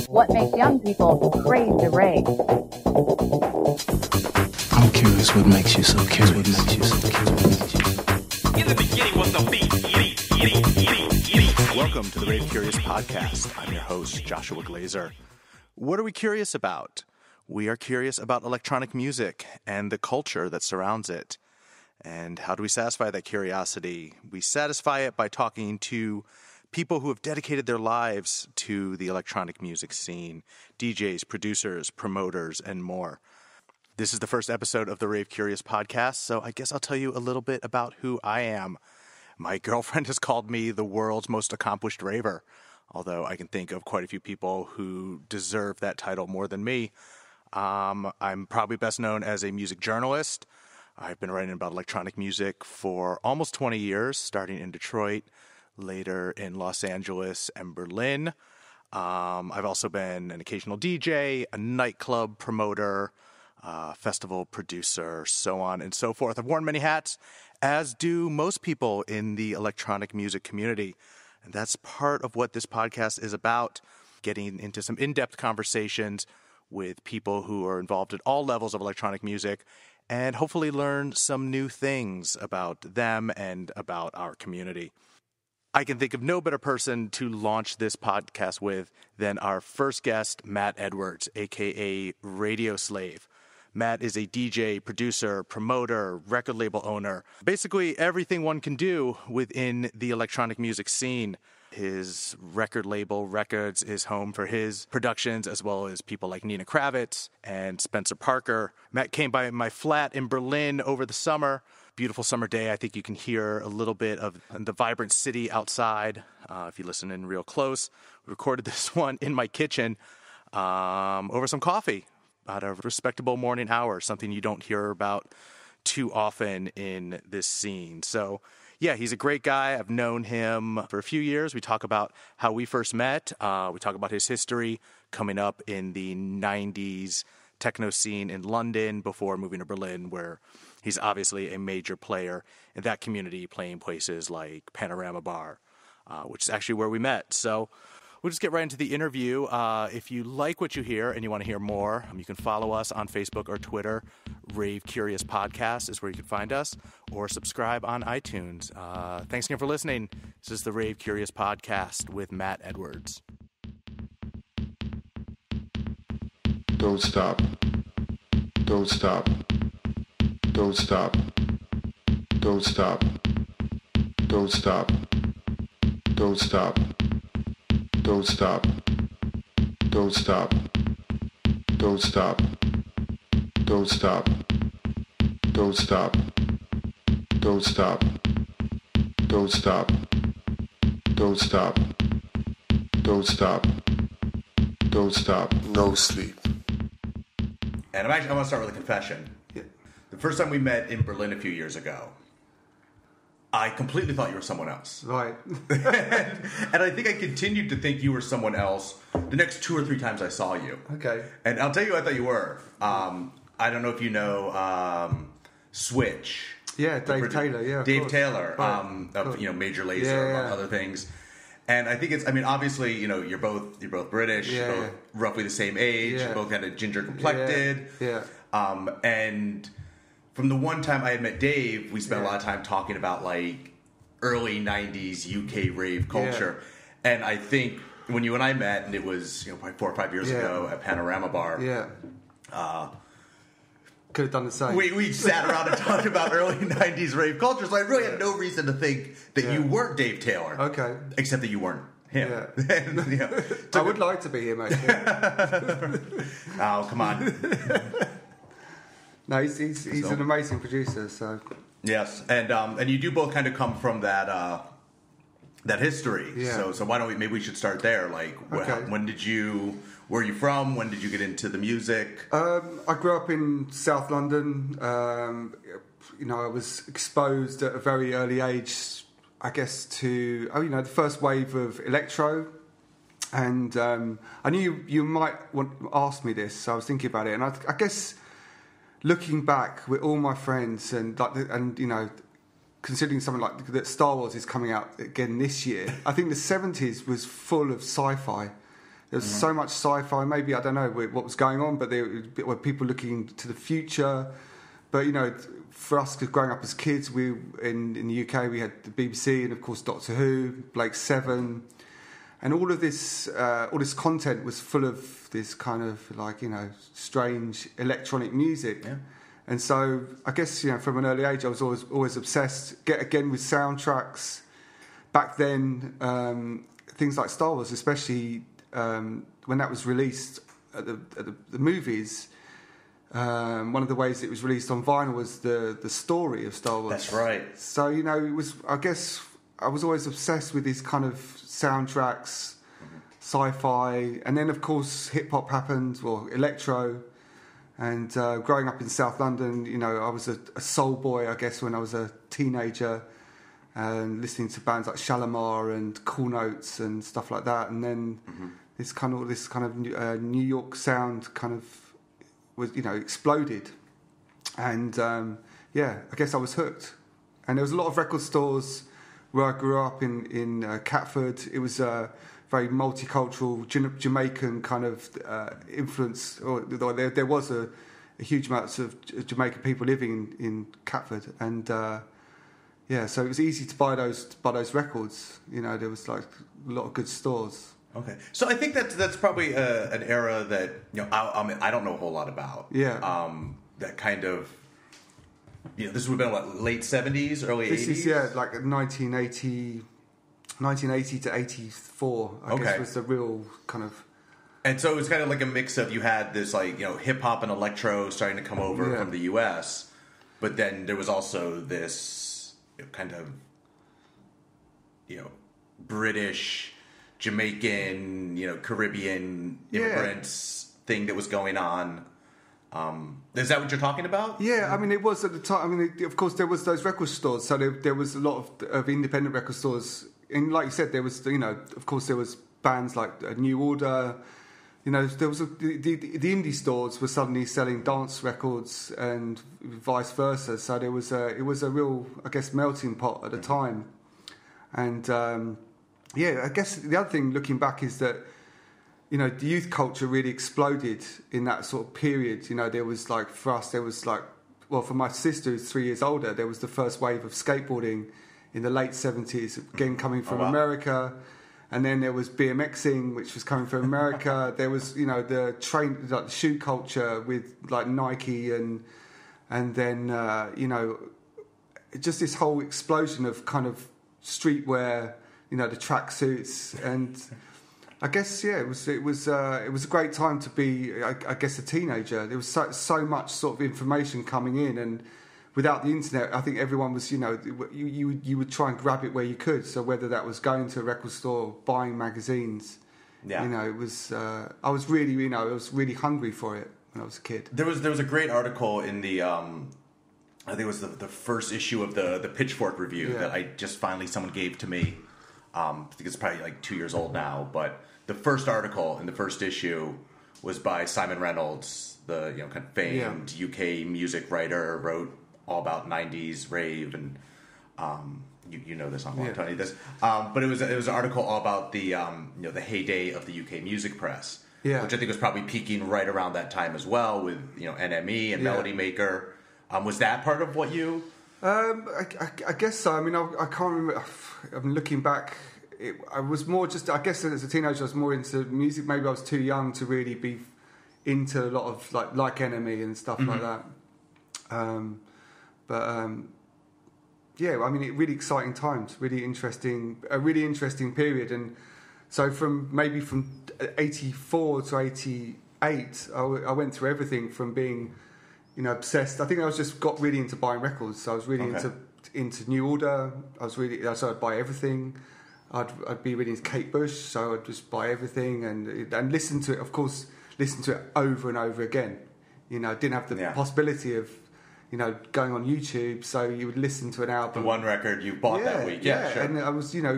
What makes young people crave the rave? I'm curious what makes you so curious. In the beginning was the beat. Welcome to the Rave Curious podcast. I'm your host, Joshua Glazer. What are we curious about? We are curious about electronic music and the culture that surrounds it. And how do we satisfy that curiosity? We satisfy it by talking to people who have dedicated their lives to the electronic music scene, DJs, producers, promoters, and more. This is the first episode of the Rave Curious podcast, so I guess I'll tell you a little bit about who I am. My girlfriend has called me the world's most accomplished raver, although I can think of quite a few people who deserve that title more than me. I'm probably best known as a music journalist. I've been writing about electronic music for almost 20 years, starting in Detroit, later in Los Angeles and Berlin. I've also been an occasional DJ, a nightclub promoter, festival producer, so on and so forth. I've worn many hats, as do most people in the electronic music community. And that's part of what this podcast is about, getting into some in-depth conversations with people who are involved at all levels of electronic music and hopefully learn some new things about them and about our community. I can think of no better person to launch this podcast with than our first guest, Matt Edwards, a.k.a. Radio Slave. Matt is a DJ, producer, promoter, record label owner, basically everything one can do within the electronic music scene. His record label, Rekids, is home for his productions, as well as people like Nina Kravitz and Spencer Parker. Matt came by my flat in Berlin over the summer. Beautiful summer day. I think you can hear a little bit of the vibrant city outside if you listen in real close. We recorded this one in my kitchen over some coffee at a respectable morning hour, something you don't hear about too often in this scene. So, yeah, he's a great guy. I've known him for a few years. We talk about how we first met. We talk about his history coming up in the 90s techno scene in London before moving to Berlin, where he's obviously a major player in that community, playing places like Panorama Bar, which is actually where we met. So we'll just get right into the interview. If you like what you hear and you want to hear more, you can follow us on Facebook or Twitter. Rave Curious Podcast is where you can find us, or subscribe on iTunes. Thanks again for listening. This is the Rave Curious Podcast with Matt Edwards. Don't stop. Don't stop. Don't stop. Don't stop. Don't stop. Don't stop. Don't stop. Don't stop. Don't stop. Don't stop. Don't stop. Don't stop. Don't stop. Don't stop. Don't stop. Don't stop. No sleep. And I want to start with a confession. Yeah. The first time we met in Berlin a few years ago, I completely thought you were someone else. Right. And I think I continued to think you were someone else the next 2 or 3 times I saw you. Okay. And I'll tell you who I thought you were. I don't know if you know Switch. Yeah, Dave Taylor. Yeah, Dave Taylor, right. of Major Lazer, among other things. And I think obviously, you're both British, you're both roughly the same age, you're both kind of ginger complected. Yeah. And from the one time I had met Dave, we spent a lot of time talking about like early 90s UK rave culture. Yeah. And I think when you and I met, and it was probably 4 or 5 years ago at Panorama Bar. Yeah. Could have done the same. We sat around and talked about early 90s rave culture, so I really had no reason to think that you weren't Dave Taylor. Okay. Except that you weren't him. Yeah. And, I would like to be him, actually. Oh, come on. No, he's an amazing producer, so... Yes, and you do both kind of come from that history. Yeah. So why don't maybe we should start there? Like, where are you from? When did you get into the music? I grew up in South London. I was exposed at a very early age, I guess, to the first wave of electro. And I knew you might ask me this, so I was thinking about it. And I guess looking back with all my friends and considering something like that Star Wars is coming out again this year, I think the 70s was full of sci-fi. There was so much sci-fi. Maybe, I don't know what was going on, but there were people looking to the future. But, you know, for us growing up as kids, we in the UK, we had the BBC and, of course, Doctor Who, Blake Seven. And all this content was full of this kind of, like, you know, strange electronic music. Yeah. And so I guess, you know, from an early age, I was always obsessed, again, with soundtracks. Back then, things like Star Wars, especially when that was released at the movies, one of the ways it was released on vinyl was the story of Star Wars. That's right. So, you know, it was, I guess I was always obsessed with these kind of soundtracks, sci-fi, and then, of course, hip-hop happened, or electro. And growing up in South London, you know, I was a soul boy, I guess, when I was a teenager, and listening to bands like Shalimar and Cool Notes and stuff like that. And then this kind of New York sound kind of was, you know, exploded. And I guess I was hooked. And there was a lot of record stores where I grew up in Catford. It was very multicultural, Jamaican kind of influence. Or there was a huge amount of Jamaican people living in Catford, and so it was easy to buy those records. You know, there was like a lot of good stores. Okay, so I think that's probably an era that, you know, I don't know a whole lot about. Yeah. That kind of, you know, this would have been what, late 70s, early 80s. This is like 1980 to 84, I guess, was the real kind of... And so it was kind of like a mix of, you had this, like, you know, hip-hop and electro starting to come over from the US, but then there was also this, you know, kind of, you know, British, Jamaican, you know, Caribbean immigrants thing that was going on. Is that what you're talking about? Yeah, I mean, it was at the time. I mean, of course, there was those record stores, so there was a lot of independent record stores. And like you said, there was, you know, of course, there was bands like New Order. You know, there was the indie stores were suddenly selling dance records and vice versa. So it was a real, I guess, melting pot at the time. And I guess the other thing looking back is that, you know, the youth culture really exploded in that sort of period. You know, there was like, for us, there was like, well, for my sister who's 3 years older, there was the first wave of skateboarding in the late 70s, again coming from America. And then there was BMXing, which was coming from America. There was, you know, the shoe culture with like Nike and then, you know, just this whole explosion of kind of streetwear, you know, the tracksuits. And I guess, it was a great time to be, I guess, a teenager. There was so much sort of information coming in, and without the internet, I think everyone was, you know, you would try and grab it where you could. So whether that was going to a record store, buying magazines, you know, it was. I was really, you know, I was really hungry for it when I was a kid. There was a great article in the, I think it was the first issue of the Pitchfork review that I just finally someone gave to me. I think it's probably like 2 years old now, but the first article in the first issue was by Simon Reynolds, the, you know, kind of famed UK music writer, wrote all about 90s rave, and you know this, I'm telling you this, but it was an article all about the you know, the heyday of the UK music press, which I think was probably peaking right around that time as well, with, you know, NME and Melody Maker. Was that part of what you? I guess so. I mean, I can't remember. I'm looking back. I was more just, I guess, as a teenager, I was more into music. Maybe I was too young to really be into a lot of like NME and stuff like that. I mean, really exciting times, a really interesting period. And so from 84 to 88, I went through everything from being, you know, obsessed. I think I just got really into buying records. So I was really into New Order. So I'd buy everything. I'd be really into Kate Bush, so I'd just buy everything and listen to it. Of course, listen to it over and over again. You know, I didn't have the possibility of, you know, going on YouTube, so you would listen to an album. The one record you bought that week, sure. And I was, you know,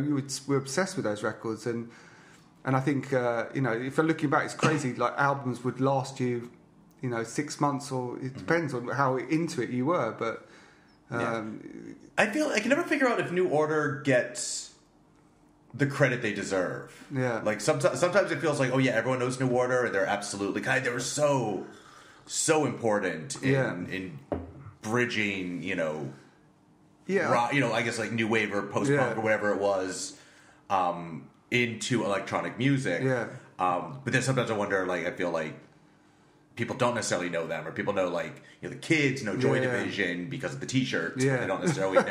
we're obsessed with those records, and I think, you know, if I'm looking back, it's crazy. Like, albums would last you, you know, 6 months, or it depends on how into it you were, but I feel I can never figure out if New Order gets the credit they deserve. Yeah. Like sometimes it feels like, oh yeah, everyone knows New Order, and they're absolutely they were so important in bridging, rock, I guess like new wave or post punk or whatever it was, into electronic music. Yeah. But then sometimes I wonder, like, I feel like people don't necessarily know them, or people know, like, the kids know Joy Division because of the T-shirts. Yeah. But they don't necessarily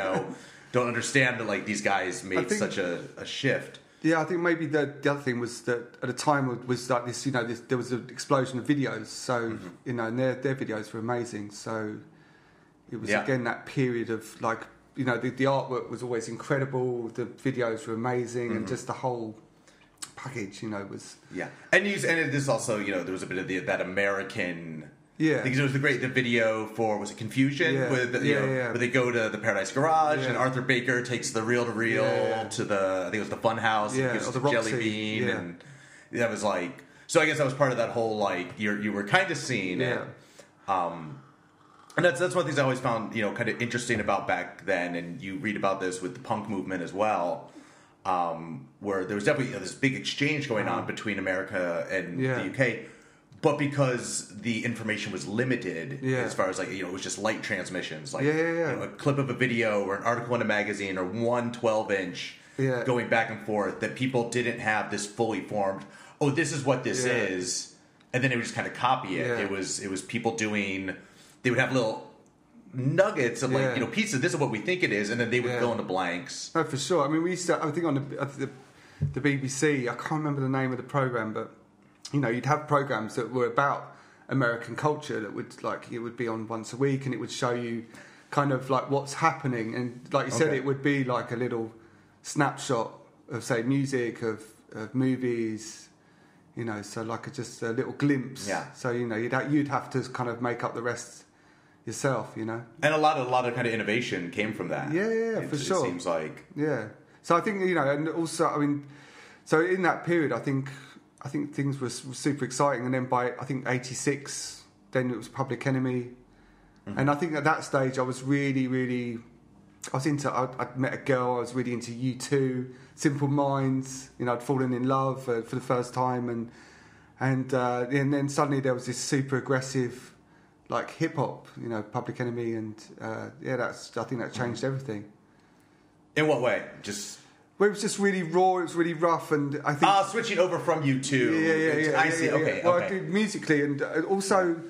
don't understand that, like, these guys made such a shift. Yeah, I think maybe the other thing was that at the time was like this, there was an explosion of videos. So, and their videos were amazing. So it was, again, that period of, like, the artwork was always incredible. The videos were amazing. And just the whole package, was... Yeah. And it is also, there was a bit of that American... Yeah. Because it was the video for, was it Confusion? Where they go to the Paradise Garage and Arthur Baker takes the reel-to-reel to the, I think it was the Fun House. Yeah, and or the Jelly Roxy. Bean. And that was like... So I guess that was part of that whole, like, you were kind of seeing it. And that's one of the things I always found, kind of interesting about back then, and you read about this with the punk movement as well, where there was definitely this big exchange going on between America and the UK, but because the information was limited, as far as, like, it was just light transmissions, like a clip of a video or an article in a magazine or one 12-inch going back and forth, that people didn't have this fully formed, oh, this is what this is, and then they would just kind of copy it. It was people doing... They would have little nuggets of, like, pieces. This is what we think it is, and then they would fill in the blanks. No, for sure. I mean, we used to... I think on the BBC, I can't remember the name of the program, but you'd have programs that were about American culture that would, like, it would be on once a week, and it would show you kind of like what's happening, and like you said, it would be like a little snapshot of, say, music, of movies. So like just a little glimpse. Yeah. So you'd have to kind of make up the rest yourself. And a lot of kind of innovation came from that. Yeah, for sure. It seems like. Yeah. So I think and also I mean, so in that period, I think things were super exciting, and then by I think '86, then it was Public Enemy, and I think at that stage I was really. I'd met a girl. I was really into U2, Simple Minds. I'd fallen in love for the first time, and then suddenly there was this super aggressive, like, hip hop. Public Enemy, and I think that changed everything. In what way? Well, it was just really raw. It was really rough, and I think switching over from U2. Yeah. I see. Okay. Well, I did musically, and also,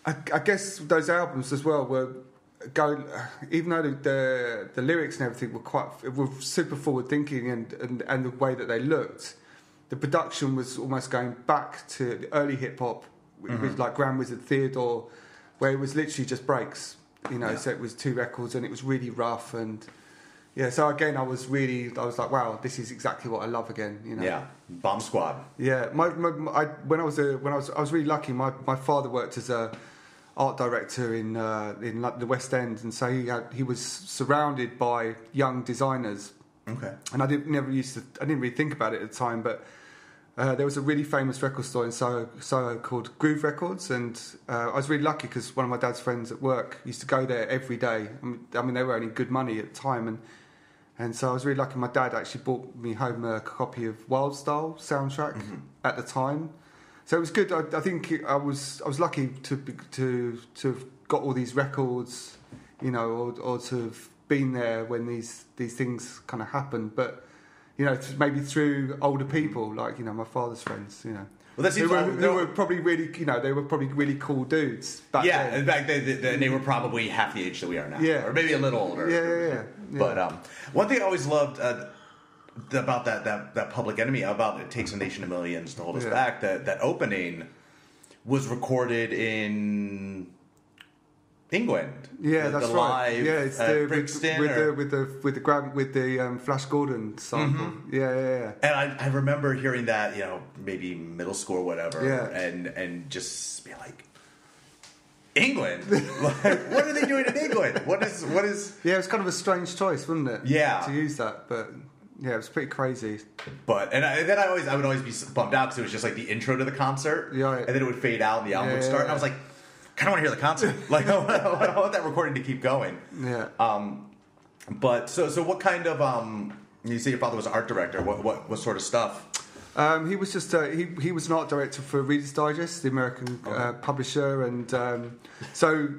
I guess those albums as well were. Even though the lyrics and everything were super forward thinking, and the way that they looked, the production was almost going back to the early hip hop, with like Grand Wizard Theodore, where it was literally just breaks, So it was 2 records, and it was really rough, and so again I was like, wow, this is exactly what I love again, Yeah, Bomb Squad. Yeah, when I was really lucky. My father worked as a art director in the West End, and so he was surrounded by young designers. Okay. And I didn't really think about it at the time, but there was a really famous record store in Soho called Groove Records, and I was really lucky because one of my dad's friends at work used to go there every day. I mean they were earning good money at the time, and so I was really lucky. My dad actually bought me home a copy of Wild Style soundtrack at the time. So it was good. I think I was lucky to have got all these records, or to have been there when these things kind of happened. But maybe through older people, like my father's friends, Well, that seems they were probably really, they were probably really cool dudes back then. Yeah, in fact, they were probably half the age that we are now, or maybe a little older. Yeah. But one thing I always loved. About that Public Enemy, about It Takes a Nation of Millions to Hold Us Back, that opening was recorded in England. Yeah, that's right. Live, yeah, it's Brixton with the Flash Gordon sample. Yeah. And I remember hearing that, maybe middle school or whatever, and just be like, England? Like, what are they doing in England? What is? Yeah, it was kind of a strange choice, wasn't it? Yeah, to use that, but. Yeah, it was pretty crazy. But then I would always be bummed out because it was just like the intro to the concert, and then it would fade out and the album would start, and I was like, kind of want to hear the concert. Like, I want that recording to keep going. Yeah. But so what kind of you say your father was an art director? What sort of stuff? He was just he was an art director for Reader's Digest, the American publisher, and so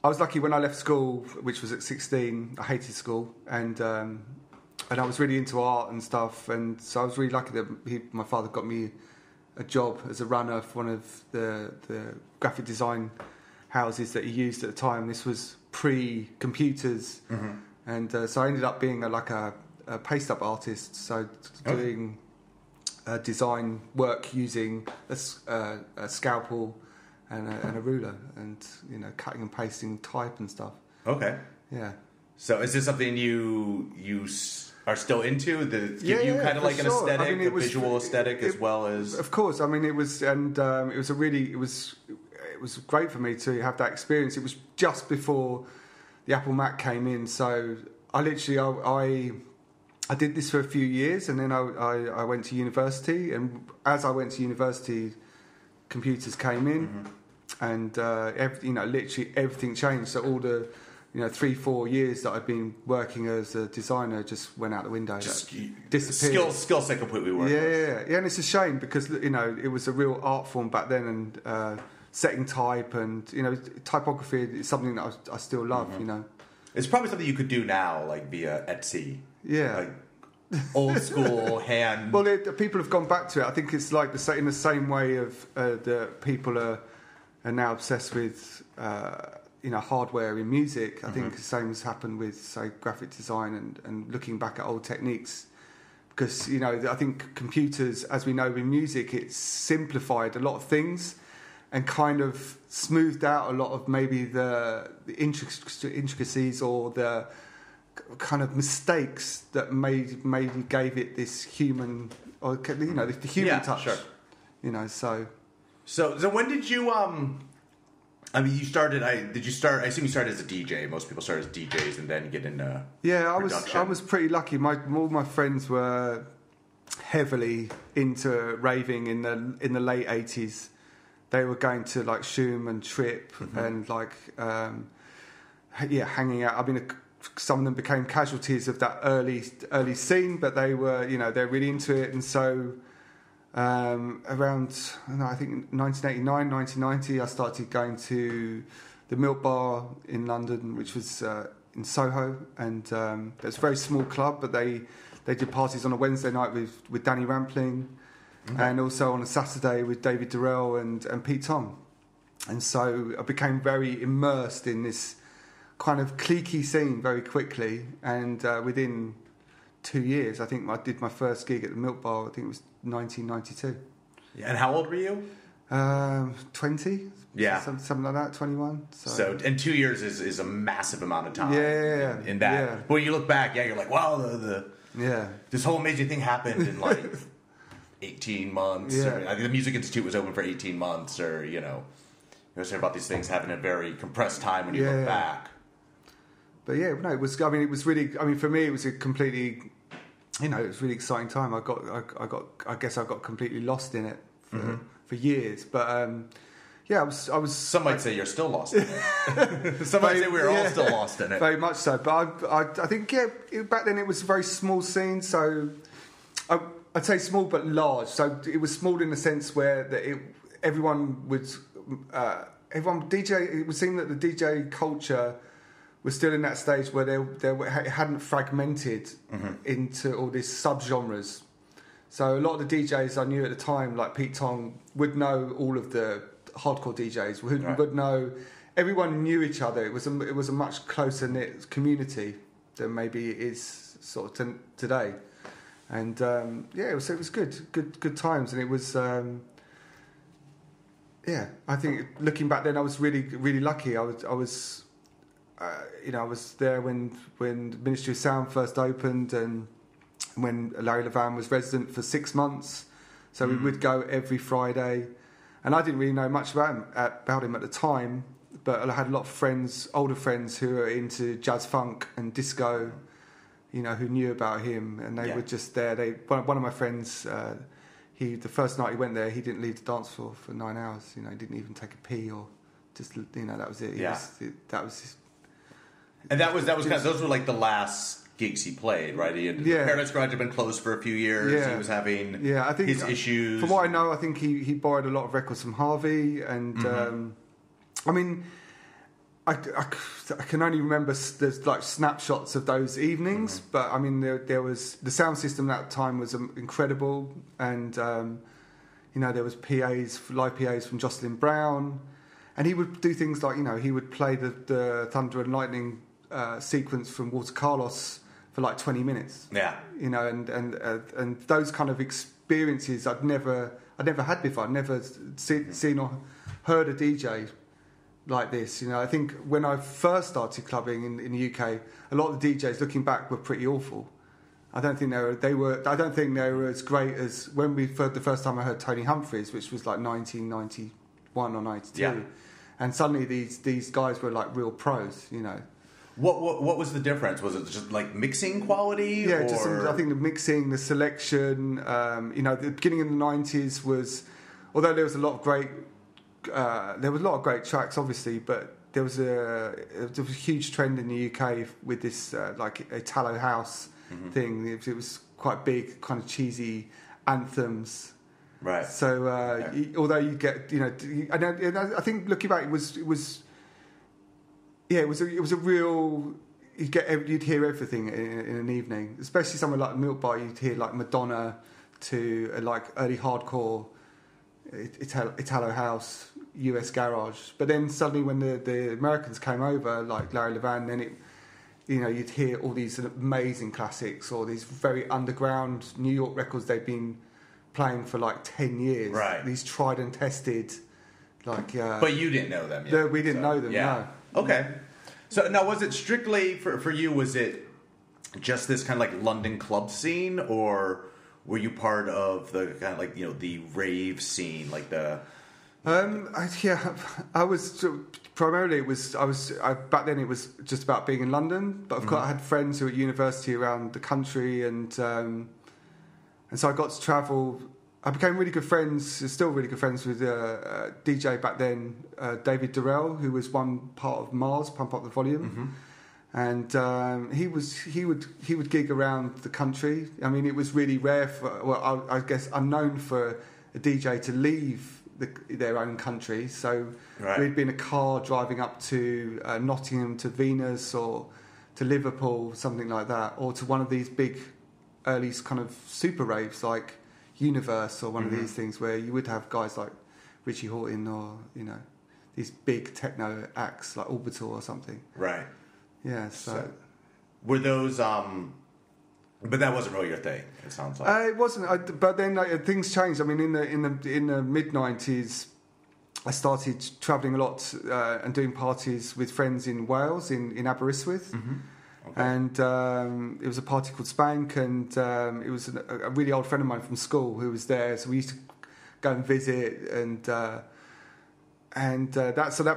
I was lucky when I left school, which was at 16. I hated school, and I was really into art and stuff, and so I was really lucky that my father got me a job as a runner for one of the graphic design houses that he used at the time. This was pre-computers, and so I ended up being a paste-up artist, so doing design work using a scalpel and a ruler, and cutting and pasting type and stuff. Okay. Yeah. So is this something you are still into? Give you kind of like an aesthetic, a visual aesthetic, as well as. Of course, I mean it was, and it was great for me to have that experience. It was just before the Apple Mac came in, so I literally I did this for a few years, and then I went to university, and as I went to university, computers came in, and literally everything changed. So all the 3-4 years that I've been working as a designer just went out the window. Just disappeared. Skill set completely worthless. Yeah, and it's a shame because it was a real art form back then, and setting type and typography is something that I still love. It's probably something you could do now, like via Etsy. Yeah. Like old school hand. Well, people have gone back to it. I think it's like in the same way of the people are now obsessed with hardware in music. I think the same has happened with, say, graphic design and looking back at old techniques. Because I think computers, as we know in music, it's simplified a lot of things and kind of smoothed out a lot of maybe the intricacies or the kind of mistakes that maybe gave it this human, or the human touch. Sure. So when did you I mean, you started. I assume you started as a DJ. Most people start as DJs and then get into. Yeah, production. I was pretty lucky. All my friends were heavily into raving in the late 80s. They were going to like Shoom and Trip and like hanging out. I mean, some of them became casualties of that early scene, but they were they're really into it, and so. Around, I think 1989, 1990, I started going to the Milk Bar in London, which was in Soho, and it was a very small club, but they did parties on a Wednesday night with Danny Rampling, and also on a Saturday with David Durrell and Pete Tong. And so I became very immersed in this kind of cliquey scene very quickly, and within 2 years, I think I did my first gig at the Milk Bar. I think it was 1992. Yeah, and how old were you? 20. Yeah, something like that. 21. So and 2 years is a massive amount of time. Yeah. In that, yeah. But when you look back, you're like, wow, this whole amazing thing happened in like 18 months. Yeah. I think the Music Institute was open for 18 months, or you say about these things happening in a very compressed time when you look back. But yeah, no, it was. I mean, it was really. I mean, for me, it was a completely. It was a really exciting time. I guess I got completely lost in it for years. But I was. Some might say you're still lost in it. Some might say we're all still lost in it. Very much so. But I think back then it was a very small scene. So I'd say small but large. So it was small in the sense where everyone would DJ. It would seem that the DJ culture was still in that stage where it hadn't fragmented into all these subgenres. So a lot of the DJs I knew at the time, like Pete Tong, would know all of the hardcore DJs. Would know. Everyone knew each other. It was a much closer knit community than maybe it is sort of today. And it was good times, and it was. I think looking back then, I was really really lucky. I was there when the Ministry of Sound first opened, and when Larry Levan was resident for 6 months. So we would go every Friday, and I didn't really know much about him at the time, but I had a lot of friends, older friends, who were into jazz funk and disco, who knew about him, and they were just there. One of my friends, the first night he went there, he didn't leave the dance floor for 9 hours. He didn't even take a pee or just that was it. That was. And that was kind of, those were like the last gigs he played, right? Paradise Garage had been closed for a few years. Yeah. He was having I think, his issues. From what I know, I think he borrowed a lot of records from Harvey, and I mean, I can only remember there's like snapshots of those evenings, but I mean there was the sound system at that time was incredible, and there was live PAs from Jocelyn Brown, and he would do things like he would play the Thunder and Lightning sequence from Walter Carlos for like 20 minutes. Yeah, and those kind of experiences I'd never had before. I'd never seen or heard a DJ like this. I think when I first started clubbing in the UK, a lot of the DJs looking back were pretty awful. I don't think they were as great as when the first time I heard Tony Humphries, which was like 1991 or 92. Yeah. And suddenly these guys were like real pros, What was the difference? Was it just like mixing quality? Yeah, or? I think the mixing, the selection. The beginning of the 90s was, although there was a lot of great tracks, obviously, but there was a huge trend in the UK with this like Italo house thing. It was quite big, kind of cheesy anthems. Right. So although you get, I think looking back, it was a real. You'd hear everything in an evening, especially somewhere like Milk Bar. You'd hear like Madonna to like early hardcore, Italo house, US garage. But then suddenly when the Americans came over, like Larry Levan, then you'd hear all these amazing classics or these very underground New York records they've been playing for like 10 years. Right. These tried and tested, like. But you didn't know them yet. We didn't know them. Yeah. No. Okay. So now, was it strictly for you? Was it just this kind of like London club scene, or were you part of the kind of like the rave scene, like the? I was primarily. Back then it was just about being in London, but of course I had friends who were at university around the country, and so I got to travel. I became really good friends, still really good friends with a DJ back then, David Durrell, who was one part of Mars, Pump Up the Volume, and he would gig around the country. I mean, it was really rare I guess unknown for a DJ to leave their own country. So we'd be in a car driving up to Nottingham, to Venus, or to Liverpool, something like that, or to one of these big early kind of super raves like Universe or one of these things where you would have guys like Richie Hawtin or these big techno acts like Orbital or something. Right. Yeah. So were those? But that wasn't really your thing. It sounds like it wasn't. But then things changed. I mean, in the mid '90s, I started travelling a lot and doing parties with friends in Wales, in Aberystwyth. Okay. And it was a party called Spank, and it was a really old friend of mine from school who was there. So we used to go and visit, and that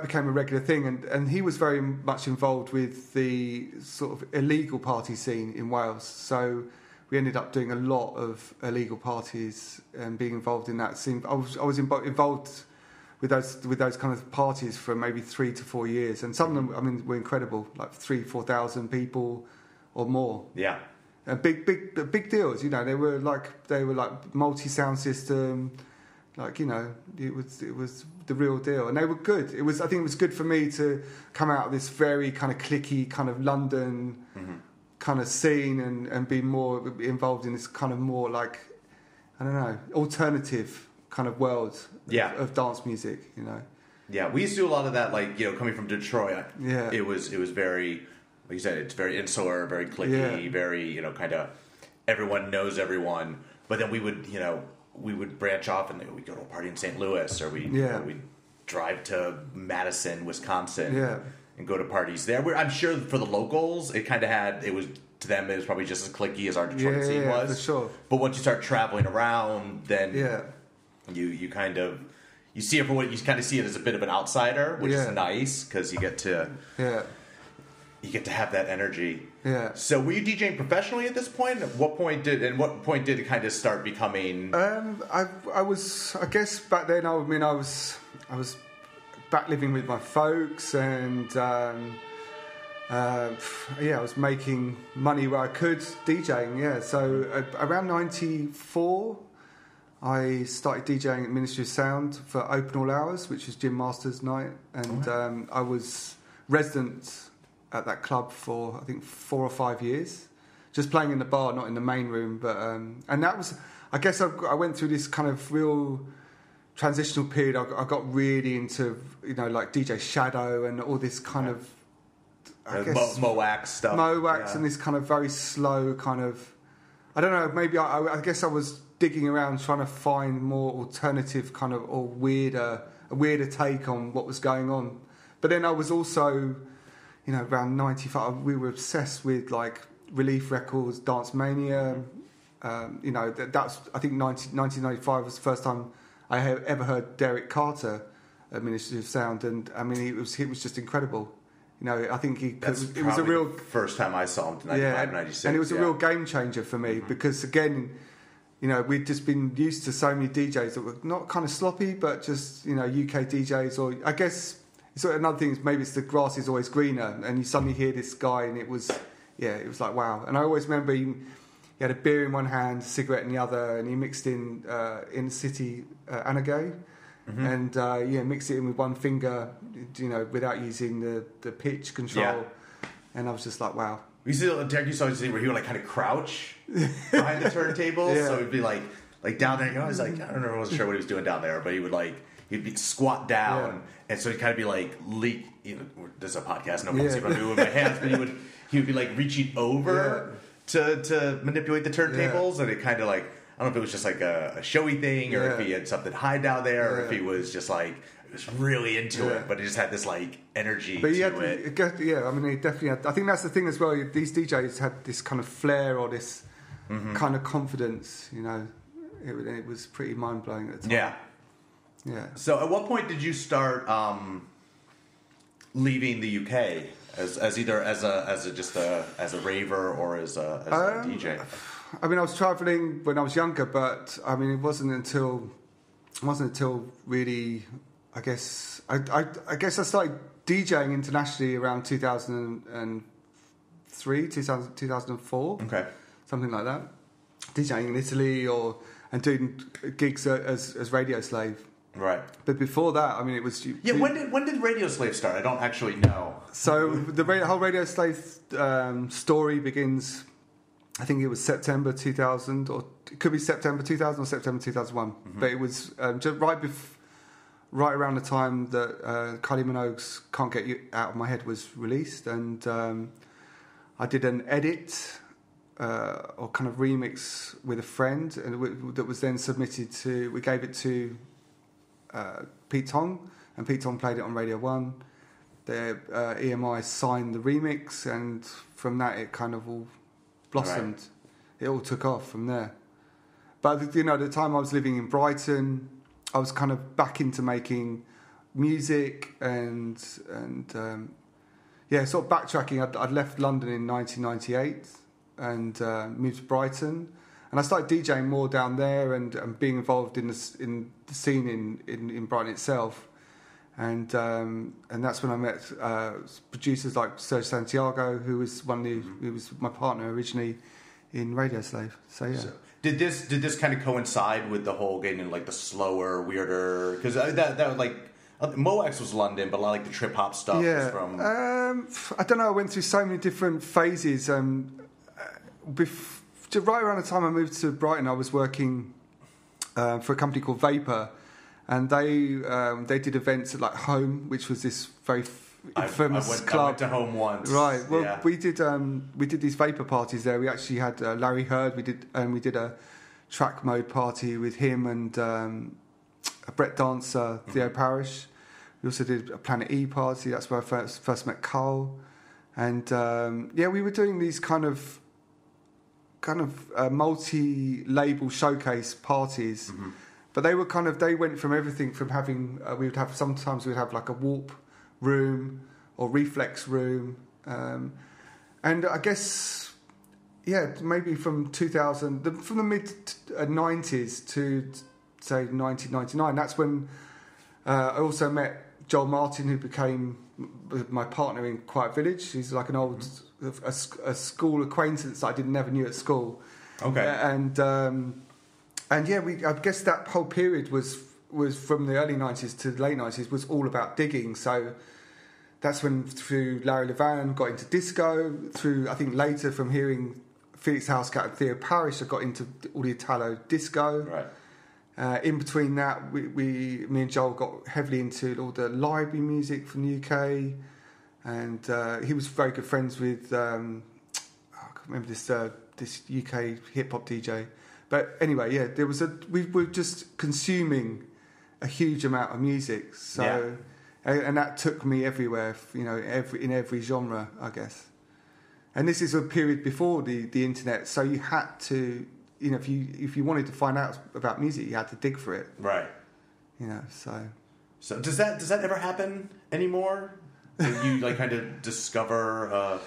became a regular thing. And he was very much involved with the sort of illegal party scene in Wales. So we ended up doing a lot of illegal parties and being involved in that scene. I was involved with those kind of parties for maybe 3 to 4 years, and some of them, I mean, were incredible, like 4,000 people or more. Yeah, and big deals. They were like multi sound system, like it was the real deal, and they were good. I think it was good for me to come out of this very kind of cliquey kind of London kind of scene and be more involved in this kind of more like, I don't know, alternative kind of world of dance music, Yeah, we used to do a lot of that, like, coming from Detroit. Yeah. It was very, like you said, it's very insular, very cliquey, very, kind of everyone knows everyone. But then we would branch off and we'd go to a party in St. Louis, or we'd drive to Madison, Wisconsin, and go to parties there. Where I'm sure for the locals, to them, it was probably just as cliquey as our Detroit scene was. For sure. But once you start traveling around, then you kind of see it for what you kind of see it as a bit of an outsider, which is nice because you get to have that energy. Yeah. So were you DJing professionally at this point? At what point did it kind of start becoming? I guess back then. I was back living with my folks, and I was making money where I could DJing. Yeah, so around '94, I started DJing at Ministry of Sound for Open All Hours, which was Jim Masters' night, and I was resident at that club for I think 4 or 5 years, just playing in the bar, not in the main room. But and that was, I guess, I went through this kind of real transitional period. I got really into like DJ Shadow and all this kind of Moax stuff, and this kind of very slow kind of, I don't know, maybe I guess I was digging around trying to find more alternative kind of or a weirder take on what was going on. But then I was also, around 95, we were obsessed with like Relief Records, Dance Mania. That's, I think 1995 was the first time I had ever heard Derek Carter at Ministry of Sound, and I mean it was just incredible. I think it was a real first time I saw him, 95, 96, and it was a real game changer for me because again, we'd just been used to so many DJs that were not kind of sloppy, but just UK DJs, or I guess sort of another thing is maybe it's the grass is always greener, and you suddenly hear this guy, and it was like wow. And I always remember he had a beer in one hand, a cigarette in the other, and he mixed in city Anagay. Mm-hmm. And mix it in with one finger, without using the pitch control, and I was just like, wow. You saw see where he would like kind of crouch behind the turntable, so it'd be like down there. I was like, I wasn't sure what he was doing down there, but he'd be squat down, and so he'd kind of be like leak. This is a podcast, no one can see what I'm doing with my hands, but he would be like reaching over to manipulate the turntables, and it kind of like. I don't know if it was just like a showy thing, or if he had something high down there, or if he was just like was really into it, but he just had this like energy to it. I mean, he definitely had. I think that's the thing as well. These DJs had this kind of flair or this kind of confidence. It was pretty mind blowing at the time. Yeah. So, at what point did you start leaving the UK as either as a raver or as a DJ? I mean, I was travelling when I was younger, but I mean, it wasn't until really, I guess I started DJing internationally around 2003, 2004, something like that. DJing in Italy and doing gigs as Radio Slave. Right. But before that, I mean, it was... when did Radio Slave start? I don't actually know. So the whole Radio Slave story begins... I think it was September 2000, or it could be September 2000 or September 2001. Mm-hmm. But it was just right around the time that Kylie Minogue's "Can't Get You Out of My Head" was released, and I did an edit or kind of remix with a friend, and that was then submitted to. We gave it to Pete Tong, and Pete Tong played it on Radio 1. The EMI signed the remix, and from that it kind of all blossomed. Right. It all took off from there. But at the time I was living in Brighton, I was kind of back into making music and sort of backtracking. I'd left London in 1998 and moved to Brighton, and I started DJing more down there and being involved in the scene in Brighton itself. And that's when I met producers like Serge Santiago, who was who was my partner originally in Radio Slave. So yeah. So did this kind of coincide with the whole getting like the slower, weirder? Because that was like Moax was London, but a lot like the trip hop stuff was from. I don't know. I went through so many different phases. Right around the time I moved to Brighton, I was working for a company called Vapor. And they did events at like Home, which was this very infamous club. I went to Home once. Right. Well, we did these vapor parties there. We actually had Larry Heard. We did a track mode party with him and a Brett Dancer, Theo Parrish. We also did a Planet E party. That's where I first met Carl. And we were doing these kind of multi-label showcase parties. Mm-hmm. But they went from everything from having, sometimes we'd have like a warp room or reflex room. And I guess, maybe from 2000, from the mid 90s to say 1999, that's when I also met Joel Martin, who became my partner in Quiet Village. He's like an old a school acquaintance that I never knew at school. Okay. And yeah, I guess that whole period was from the early 90s to the late 90s was all about digging. So that's when, through Larry Levan, got into disco. Through, I think, later from hearing Felix Housecat and Theo Parrish, I got into all the Italo disco. Right. In between that, me and Joel got heavily into all the library music from the UK, and he was very good friends with I can't remember this UK hip hop DJ. But anyway, yeah, we were just consuming a huge amount of music. So, and that took me everywhere, in every genre, I guess. And this is a period before the internet, so you had to, if you wanted to find out about music, you had to dig for it. Right. So does that ever happen anymore? Where you kind of discover?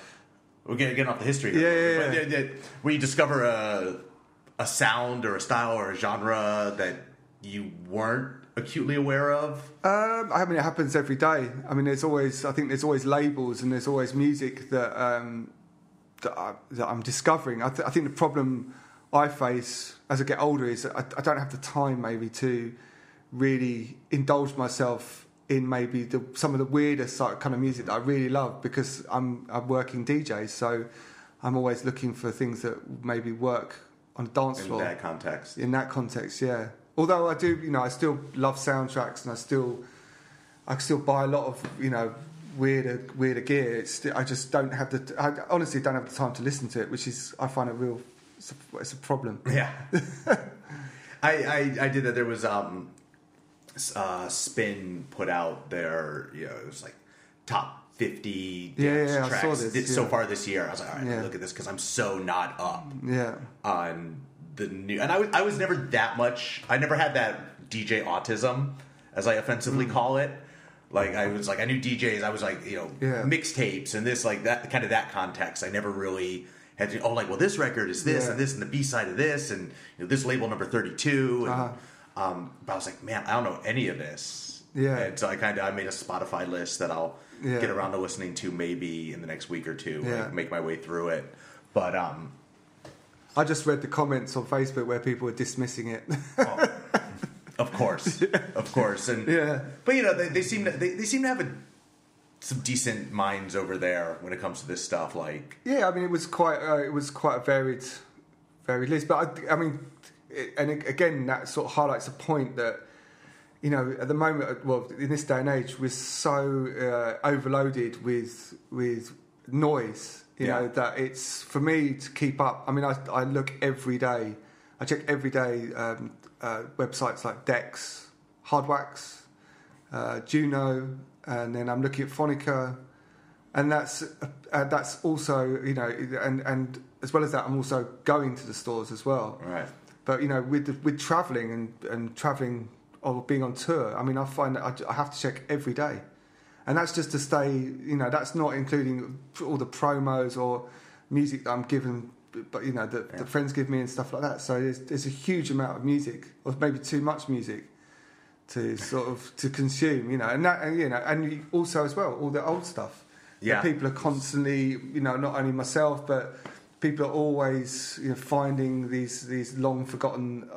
We're getting off the history here. Yeah. Where you discover a sound or a style or a genre that you weren't acutely aware of? I mean, it happens every day. I mean, there's always labels, and there's always music that I'm discovering. I think the problem I face as I get older is I don't have the time maybe to really indulge myself in maybe some of the weirdest kind of music that I really love, because I'm working DJ, so I'm always looking for things that maybe work on a dance floor. In that context. In that context, yeah. Although I do, I still love soundtracks, and I still buy a lot of, weirder gear. I just don't have I honestly don't have the time to listen to it, which is, I find it's a problem. Yeah. I did that. There was Spin put out their, it was like top 50 dance tracks I saw this, so far this year. I was like, all right, look at this, because I'm so not up on the new. And I was never that much. I never had that DJ autism, as I offensively call it. Like, I was like, I knew DJs. I was like, mixtapes and this, like that kind of that context. I never really had to. Oh, like, well, this record is this and this and the B side of this, and this label number 32. And, but I was like, man, I don't know any of this. Yeah. And so I made a Spotify list that I'll get around to listening to maybe in the next week or two. Like, make my way through it. But I just read the comments on Facebook where people were dismissing it. Of course, and but they seem to have some decent minds over there when it comes to this stuff. Like, I mean, it was quite a varied list. But I mean, and again, that sort of highlights a point that, at the moment, well, in this day and age, we're so overloaded with noise. You know, that it's, for me to keep up. I mean, I look every day. I check every day websites like Dex, Hardwax, Juno, and then I'm looking at Phonica, and that's also, and as well as that, I'm also going to the stores as well. Right. But with traveling and traveling or being on tour, I mean, I find that I have to check every day. And that's just to stay, that's not including all the promos or music that I'm given, but, the friends give me and stuff like that. So there's a huge amount of music, or maybe too much music to sort of to consume, and that, and also as well, all the old stuff. Yeah. That people are constantly, not only myself, but people are always, finding these long forgotten,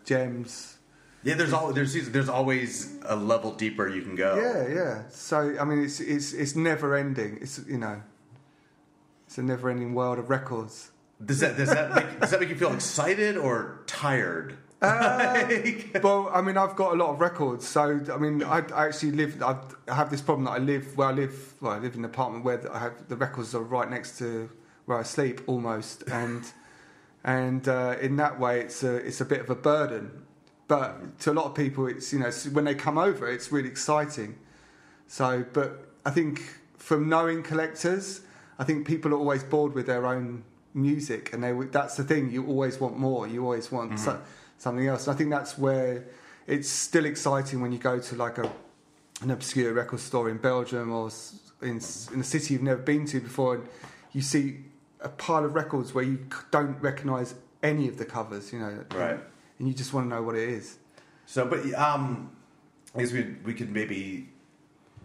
gems. Yeah, there's always a level deeper you can go. Yeah. So I mean, it's never ending. It's it's a never ending world of records. Does that make you feel excited or tired? Well, I mean, I've got a lot of records. So I mean, I actually I have this problem that I live in an apartment where I have the records are right next to where I sleep almost, and in that way, it's a bit of a burden. But to a lot of people, it's when they come over, it's really exciting. So, but I think from knowing collectors, I think people are always bored with their own music, and that's the thing. You always want more. You always want something else. And I think that's where it's still exciting when you go to like an obscure record store in Belgium or in a city you've never been to before, and you see a pile of records where you don't recognise any of the covers. Right. And you just want to know what it is. So, but I guess we could maybe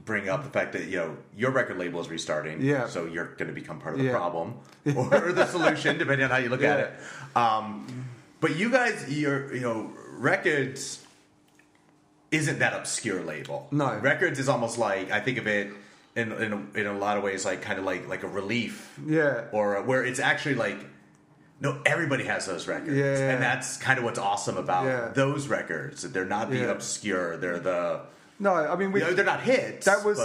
bring up the fact that your record label is restarting. Yeah. So you're going to become part of the problem or the solution, depending on how you look at it. But you guys, Rekids isn't that obscure label. No. Rekids is almost like, I think of it in a lot of ways like kind of like a relief. Yeah. Or where it's actually like, no, everybody has those records. Yeah. And that's kind of what's awesome about those records. They're not the obscure. They're the... No, I mean... they're not hits. That was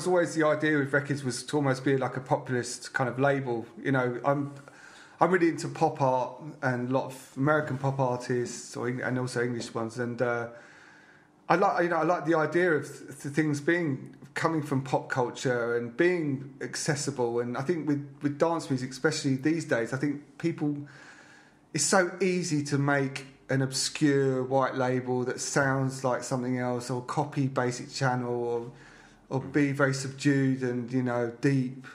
always the idea with Rekids, was to almost be like a populist kind of label. I'm really into pop art and a lot of American pop artists and also English ones, and I like the idea of the things coming from pop culture and being accessible. And I think with dance music, especially these days, I think it's so easy to make an obscure white label that sounds like something else, or copy Basic Channel, or be very subdued and deep.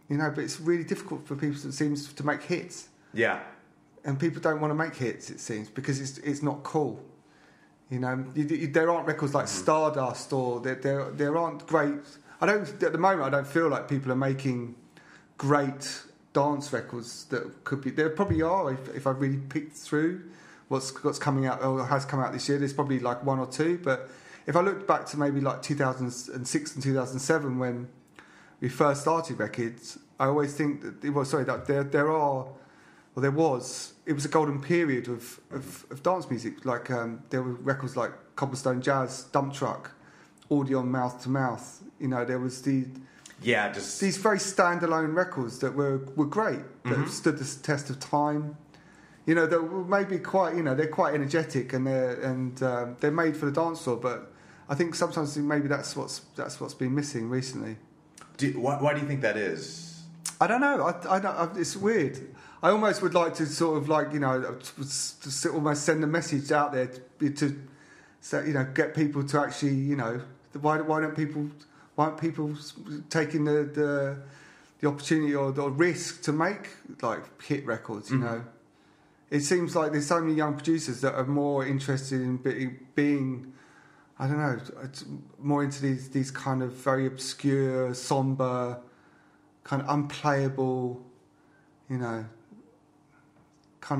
But it's really difficult for people, it seems, to make hits. Yeah. And people don't want to make hits, it seems, because it's not cool. There aren't records like Stardust, or there aren't great... at the moment, I don't feel like people are making great dance records that could be... There probably are, if I really picked through what's coming out, or has come out this year. There's probably like one or two, but if I looked back to maybe like 2006 and 2007 when we first started Rekids, I always think that there was it was a golden period of dance music. Like there were records like Cobblestone Jazz, Dump Truck, Audion Mouth to Mouth. There was these very standalone records that were great, that stood the test of time. That were maybe quite they're quite energetic, and they're made for the dance floor. But I think sometimes maybe that's what's been missing recently. Why do you think that is? I don't know. I don't. It's weird. I almost would like to sort of like to almost send a message out there to say, get people to actually why aren't people taking the opportunity or risk to make like hit records? It seems like there's so many young producers that are more interested in being, I don't know, more into these kind of very obscure, somber, kind of unplayable, kind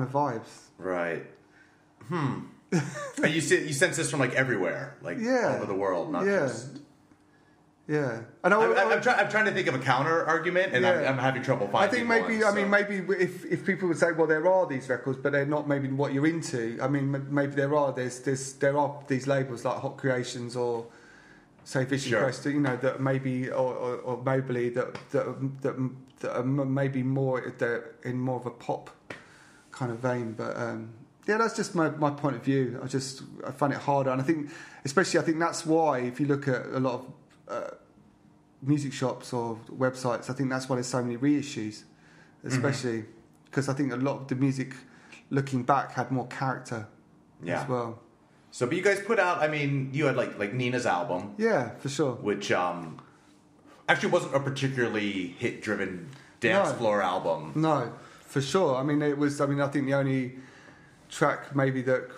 of vibes. Right. And you sense this from like everywhere, like all over the world, not just... Yeah, and I'm trying to think of a counter argument, and I'm having trouble finding. I think maybe if people would say, well, there are these records, but they're not maybe what you're into. I mean, maybe there are these labels like Hot Creations or say Vision Quest, that maybe or Mobley that are maybe more in more of a pop kind of vein, but. That's just my point of view. I find it harder, and I think that's why if you look at a lot of music shops or websites, I think that's why there's so many reissues, especially because I think a lot of the music looking back had more character as well. So, but you guys put out, I mean, you had like Nina's album. Yeah, for sure. Which actually wasn't a particularly hit-driven dance floor album. No, for sure. I mean, I think the only track maybe that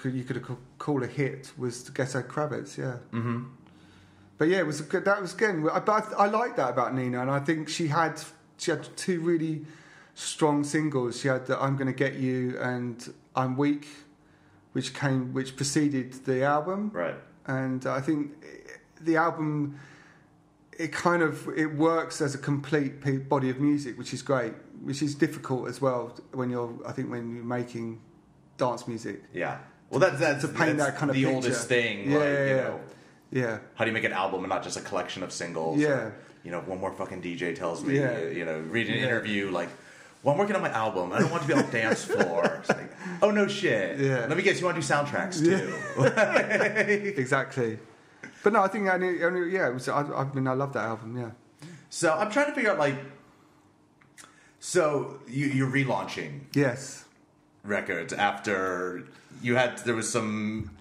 you could call a hit was Ghetto Cravats, But yeah, it was good. That was again. But I like that about Nina, and I think she had two really strong singles. She had "I'm Gonna Get You" and "I'm Weak," which preceded the album. Right. And I think the album it works as a complete body of music, which is great, which is difficult as well when you're making dance music. Yeah. Well, that's to paint that kind of the picture. Oldest thing. Yeah. How do you make an album and not just a collection of singles? Yeah. Or, one more fucking DJ tells me, read an interview like, well, I'm working on my album. I don't want to be on the dance floor. It's like, oh, no shit. Yeah. Let me guess, you want to do soundtracks too. Exactly. But no, I think, I love that album, yeah. So I'm trying to figure out, like, so you're relaunching. Yes. Records after there was some...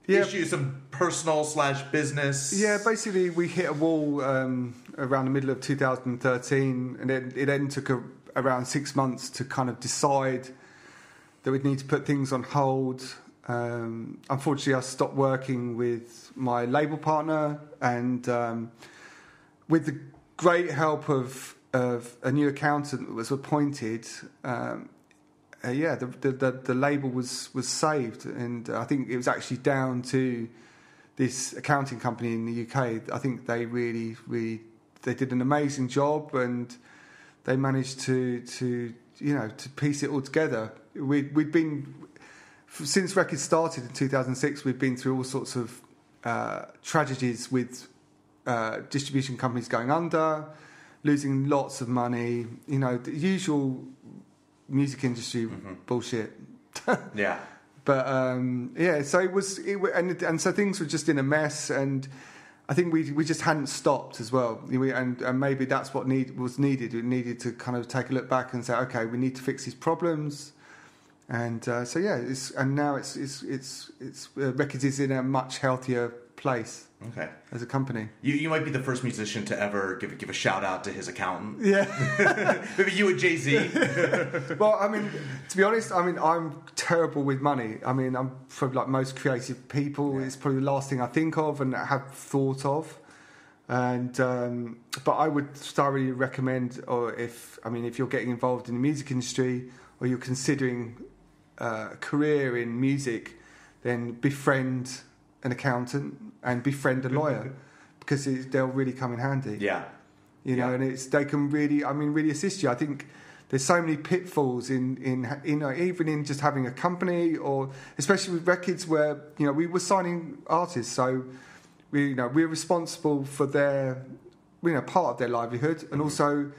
issues, some personal / business. Yeah, basically we hit a wall around the middle of 2013, and it then took around 6 months to kind of decide that we'd need to put things on hold. Unfortunately, I stopped working with my label partner, and with the great help of a new accountant that was appointed, the label was saved, and I think it was actually down to this accounting company in the UK. I think they really they did an amazing job, and they managed to piece it all together. We'd been, since Rekid started in 2006, we've been through all sorts of tragedies with distribution companies going under, losing lots of money, the usual music industry bullshit. Yeah. But so and so things were just in a mess, and I think we just hadn't stopped as well. And maybe that's what was needed. We needed to kind of take a look back and say, okay, we need to fix these problems. And now Rekids is in a much healthier place. Okay. As a company. You might be the first musician to ever give a shout out to his accountant. Yeah. Maybe you and Jay-Z. Well, I mean, to be honest, I'm terrible with money. I mean, I'm probably like most creative people. Yeah. It's probably the last thing I think of and have thought of. And but I would thoroughly recommend, or if you're getting involved in the music industry, or you're considering a career in music, then befriend an accountant and befriend a lawyer, because they'll really come in handy. Yeah. And they can really assist you. I think there's so many pitfalls in even in just having a company, or especially with Rekids, where we were signing artists, so we're responsible for their part of their livelihood, and also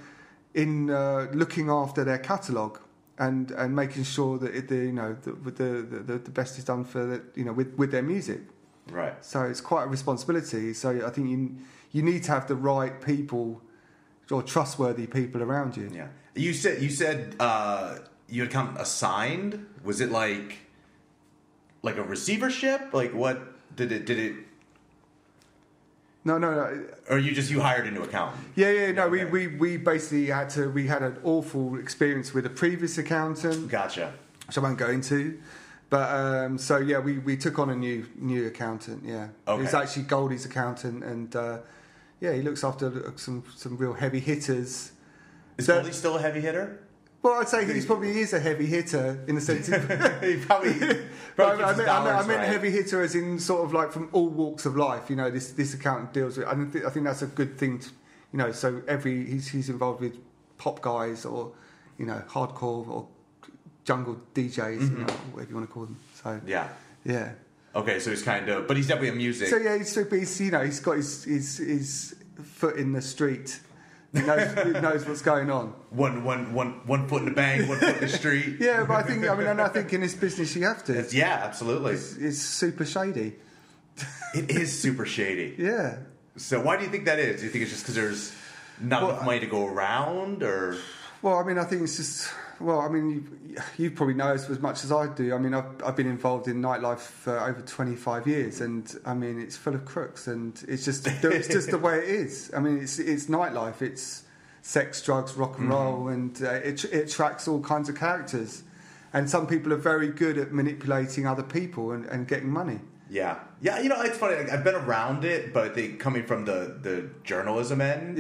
in looking after their catalogue and making sure that the best is done for with their music. Right. So it's quite a responsibility. So I think you need to have the right people, or trustworthy people around you. Yeah. You said you had come assigned. Was it like a receivership? Like what did it? No. Or you hired a new accountant? Yeah. No, okay. we basically we had an awful experience with a previous accountant. Gotcha. Which I won't go into. But we took on a new accountant. Yeah, okay. He's actually Goldie's accountant, and he looks after some real heavy hitters. Is Goldie still a heavy hitter? Well, I'd say he probably is a heavy hitter in the sense of he probably but I meant heavy hitter as in sort of like from all walks of life. This accountant deals with. I think that's a good thing. So he's involved with pop guys, or hardcore, or jungle DJs, whatever you want to call them. So yeah. Okay, so he's but he's definitely a music. So yeah, he's got his foot in the street. He knows what's going on. One foot in the bank, one foot in the street. Yeah, but I think in this business you have to. Yeah, absolutely. It's super shady. It is super shady. Yeah. So why do you think that is? Do you think it's just because there's not enough money to go around, or? Well, I think it's just. Well, you probably know as much as I do. I've been involved in nightlife for over 25 years, and it's full of crooks, and it's just the way it is. It's nightlife. It's sex, drugs, rock and roll, and it attracts all kinds of characters. And some people are very good at manipulating other people and getting money. Yeah. It's funny. I've been around it, but I think coming from the journalism end,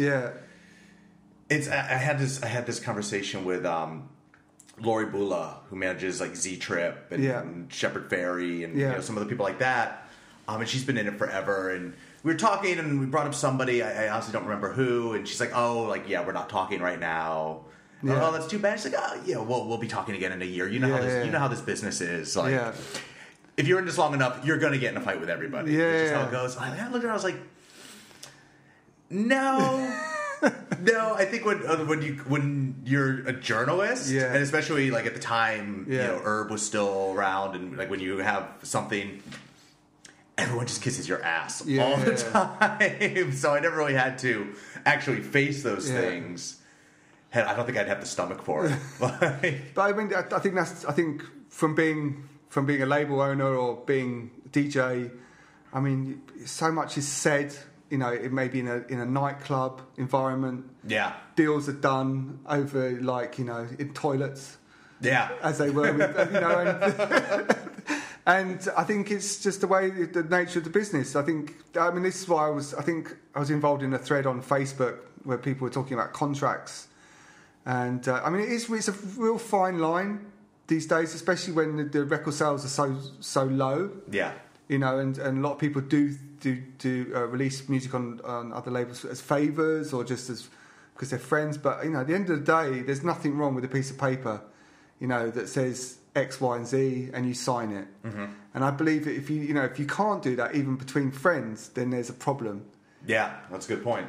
I had this conversation with Lori Bula, who manages like Z Trip and Shepherd Ferry and some other people like that. And she's been in it forever. And we were talking, and we brought up somebody. I honestly don't remember who. And she's like, we're not talking right now. Yeah. Oh, that's too bad. She's like, we'll be talking again in a year. You know how this business is. Like, if you're in this long enough, you're going to get in a fight with everybody. Yeah, which is how it goes. I looked at her, I was like, no. No, I think when you're a journalist, and especially like at the time, Herb was still around, and like when you have something, everyone just kisses your ass all the time. So I never really had to actually face those things. I don't think I'd have the stomach for it. But I think from being a label owner or being a DJ, so much is said. It may be in a nightclub environment. Yeah. Deals are done over, in toilets. Yeah. As they were with, And I think it's just the way, the nature of the business. This is why I was involved in a thread on Facebook where people were talking about contracts. And it's a real fine line these days, especially when the record sales are so low. Yeah. And a lot of people do release music on other labels as favours or just as because they're friends. But at the end of the day, there's nothing wrong with a piece of paper, that says X, Y, and Z, and you sign it. Mm-hmm. And I believe that if you can't do that even between friends, then there's a problem. Yeah, that's a good point.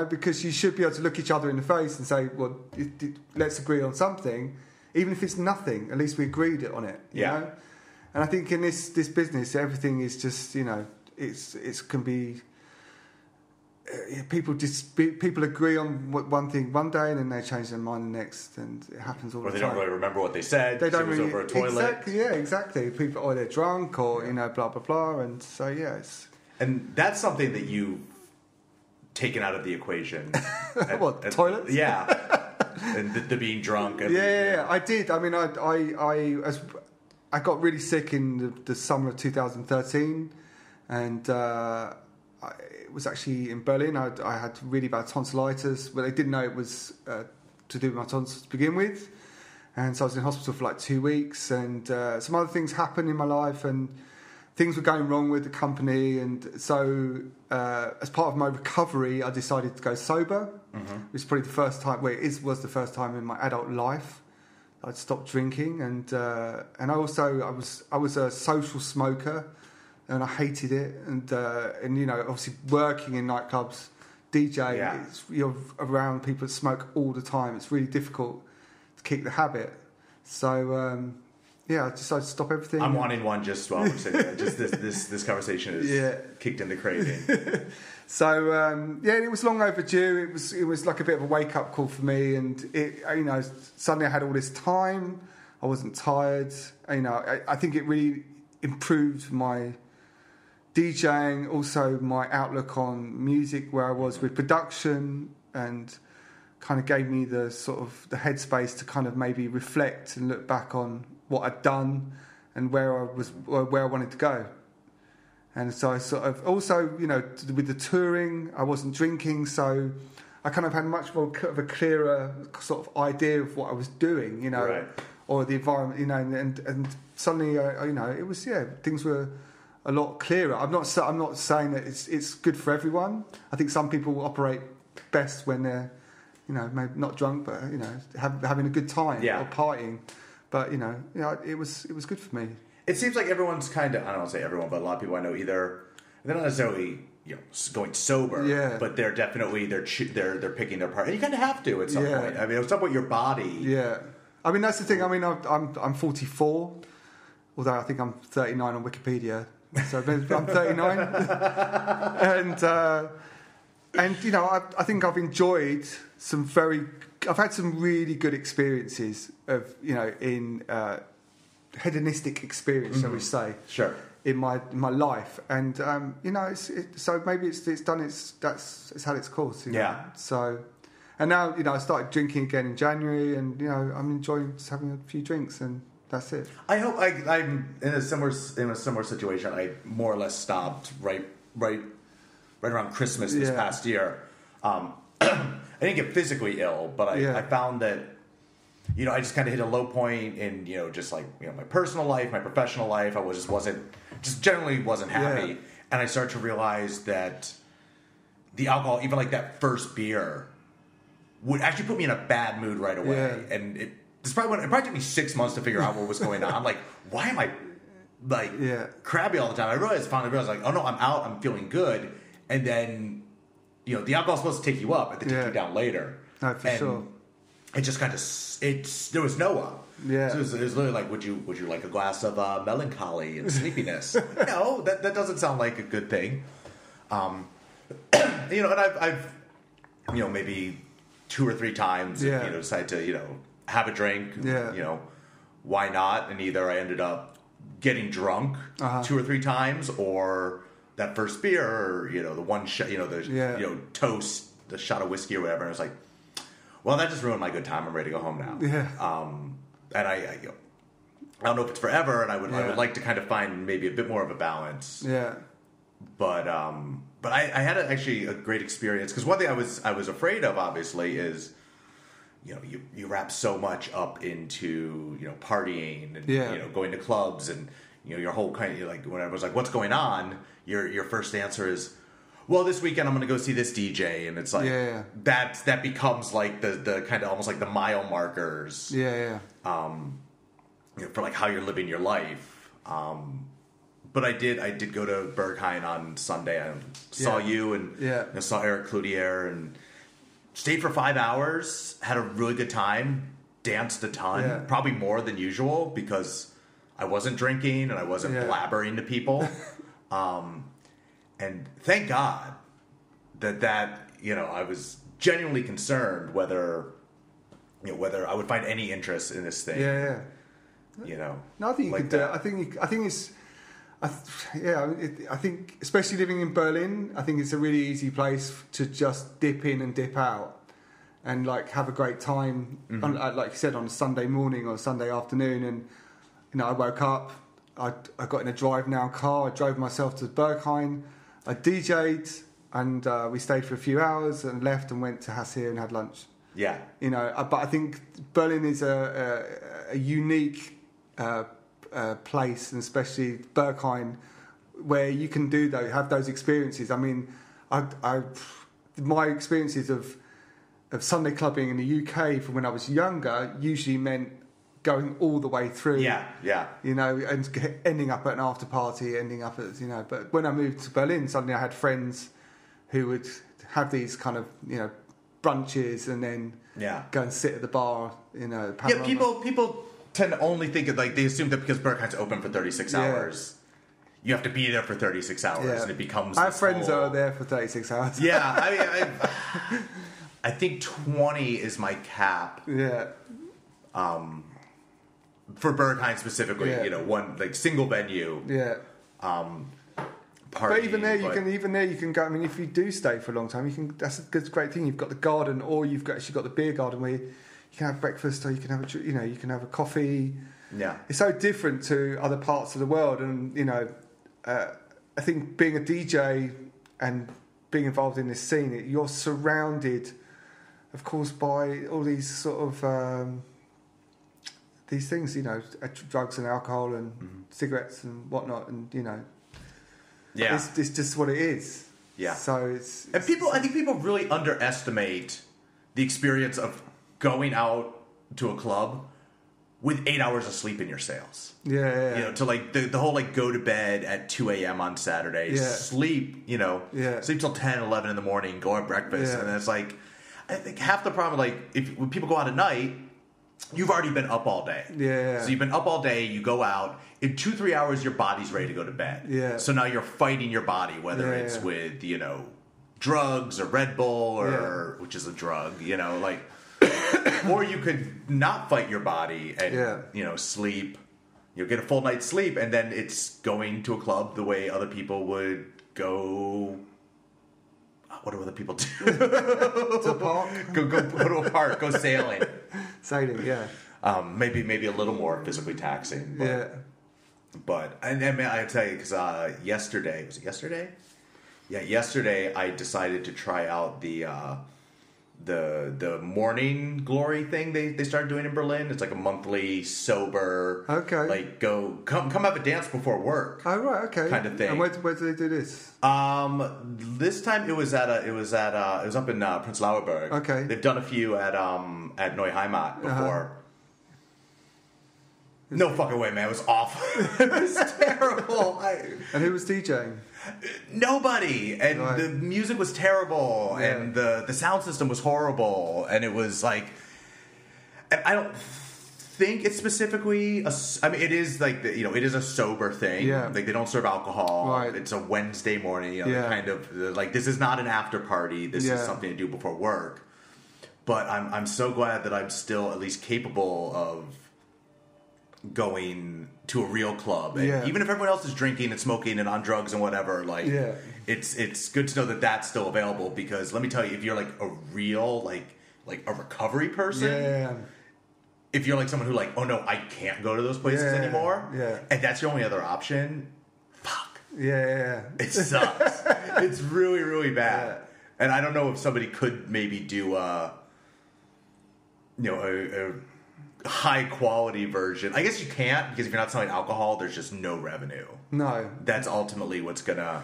Because you should be able to look each other in the face and say, well, let's agree on something, even if it's nothing. At least we agreed on it. You know? And I think in this business, everything is just it can be. People agree on one thing one day and then they change their mind the next, and it happens all the time. Or they don't really remember what they said. They don't really, it was over a toilet. Exactly. People, or they're drunk, or blah blah blah, and so it's. And that's something that you've taken out of the equation. Toilets? Yeah, and the being drunk. And, I did. I got really sick in the summer of 2013, and. It was actually in Berlin. I had really bad tonsillitis, but they didn't know it was to do with my tonsils to begin with. And so I was in hospital for like 2 weeks, and some other things happened in my life, and things were going wrong with the company. And so as part of my recovery, I decided to go sober, which is probably the first time, was the first time in my adult life I'd stopped drinking. And I was a social smoker. And I hated it, and obviously working in nightclubs, DJ, you're around people that smoke all the time. It's really difficult to kick the habit. So I decided to stop everything. I'm wanting one just while we're sitting there. Just this conversation is kicked into craving. So it was long overdue. It was like a bit of a wake up call for me, and suddenly I had all this time. I wasn't tired. I think it really improved my DJing, also my outlook on music, where I was with production, and kind of gave me the sort of the headspace to kind of maybe reflect and look back on what I'd done and where I wanted to go. And so I sort of also, with the touring, I wasn't drinking, so I kind of had much more of a clearer sort of idea of what I was doing, right. Or the environment, and suddenly, it was things were a lot clearer. I'm not saying that it's good for everyone. I think some people operate best when they're, maybe not drunk, but having a good time or partying. But it was good for me. It seems like everyone's kind of, I don't want to say everyone, but a lot of people I know either they're not necessarily going sober, but they're definitely they're picking their part, and you kind of have to at some point. I mean, at some point your body. Yeah, I mean that's the thing. I mean, I'm 44, although I think I'm 39 on Wikipedia. So I'm 39, and I think I've enjoyed I've had some really good experiences of in hedonistic experience, shall we say? Sure. In my life, and so maybe it's done it's had its course. So, and now I started drinking again in January, and I'm enjoying just having a few drinks and. That's it. I hope I'm in a similar situation. I more or less stopped right around Christmas this past year. I didn't get physically ill, but I found that I just kind of hit a low point in just like my personal life, my professional life. I generally wasn't happy, and I started to realize that the alcohol, even like that first beer, would actually put me in a bad mood right away, and it probably took me 6 months to figure out what was going on. Like, why am I crabby all the time? I finally realized like, oh no, I'm out, I'm feeling good, and then the alcohol's supposed to take you up, but they take you down later. No, for sure. It just kind of there was no up. Yeah. So it was literally like, would you like a glass of melancholy and sleepiness? No, that doesn't sound like a good thing. And I've maybe 2 or 3 times decided to have a drink, why not? And either I ended up getting drunk 2 or 3 times, or that first beer, or the one shot, toast, the shot of whiskey or whatever. And I was like, well, that just ruined my good time. I'm ready to go home now. Yeah. And I don't know if it's forever, and I would like to kind of find maybe a bit more of a balance. Yeah. But I had actually a great experience, because one thing I was afraid of, obviously, is, you know, you wrap so much up into, you know, partying and, you know, going to clubs, and, you know, your whole kind of, like, when I was like, what's going on? Your first answer is, well, this weekend I'm going to go see this DJ, and it's like that becomes like the kind of almost like the mile markers. Yeah. You know, for like how you're living your life. But I did go to Berghain on Sunday. I saw you and I saw Eric Cloutier and stayed for 5 hours. Had a really good time. Danced a ton, probably more than usual, because I wasn't drinking and I wasn't blabbering to people. And thank God that you know, I was genuinely concerned whether I would find any interest in this thing. Yeah. You know, no, I think you like could do it. I think especially living in Berlin, I think it's a really easy place to just dip in and dip out, and like have a great time. On, like you said, on a Sunday morning or Sunday afternoon, and you know, I woke up, I got in a drive now car, I drove myself to Berghain, I DJ'd, and we stayed for a few hours and left and went to Hasir and had lunch. Yeah, you know, but I think Berlin is a unique place, and especially Berghain, where you can have those experiences. I mean, my experiences of Sunday clubbing in the UK from when I was younger usually meant going all the way through. Yeah. You know, and ending up at an after party, ending up at, you know. But when I moved to Berlin, suddenly I had friends who would have these kind of, you know, brunches and then go and sit at the bar. You know, Panorama. People tend to only think of, like, they assume that because Berghain's open for 36 hours, you have to be there for 36 hours, and it becomes. I have friends that are there for 36 hours. Yeah, I mean, I think 20 is my cap. Yeah. For Berghain specifically, you know, one like single venue. Yeah. Party, but even there, you can go. I mean, if you do stay for a long time, you can. That's a great thing. You've got the garden, or you've actually got the beer garden where you can have breakfast, or you can have you can have a coffee. Yeah, it's so different to other parts of the world, and you know, I think being a DJ and being involved in this scene, you're surrounded, of course, by all these sort of these things, you know, drugs and alcohol and cigarettes and whatnot, and you know. Yeah, it's just what it is. Yeah. So it's I think people really underestimate the experience of going out to a club with 8 hours of sleep in your sails. Yeah. You know, to like the whole like go to bed at 2 a.m. on Saturday, sleep, you know, sleep till 10, 11 in the morning, go have breakfast, and it's like, I think half the problem, like when people go out at night, you've already been up all day. Yeah. So you've been up all day, you go out, in 2-3 hours your body's ready to go to bed. Yeah. So now you're fighting your body, whether it's with, you know, drugs or Red Bull or which is a drug, you know, like or you could not fight your body and you know, sleep. You'll get a full night's sleep, and then it's going to a club the way other people would go. What do other people do? To a park? Go to a park. Go sailing. Sailing, yeah. Maybe a little more physically taxing. But, But I tell you, because yesterday, was it yesterday? Yeah, yesterday I decided to try out the morning glory thing they started doing in Berlin. It's like a monthly sober, like come have a dance before work. Oh right, okay, kind of thing. And where do they do this? This time it was up in Prenzlauer Berg. Okay, they've done a few at Neuheimat before. No fucking way, man. It was awful. It was terrible. And who was DJing? Nobody. And the music was terrible. Yeah. And the sound system was horrible. And it was like... And I don't think it's specifically... it is like... it is a sober thing. Yeah. Like, they don't serve alcohol. Right. It's a Wednesday morning. Kind of... Like, this is not an after party. This is something to do before work. But I'm so glad that I'm still at least capable of going to a real club, and even if everyone else is drinking and smoking and on drugs and whatever, like it's good to know that that's still available, because let me tell you, if you're like a real like a recovery person, if you're like someone who like, oh no, I can't go to those places anymore, and that's your only other option, fuck. Yeah. It sucks. It's really, really bad. Yeah. And I don't know if somebody could maybe do a high quality version. I guess you can't, because if you're not selling alcohol, there's just no revenue. No. That's ultimately what's gonna...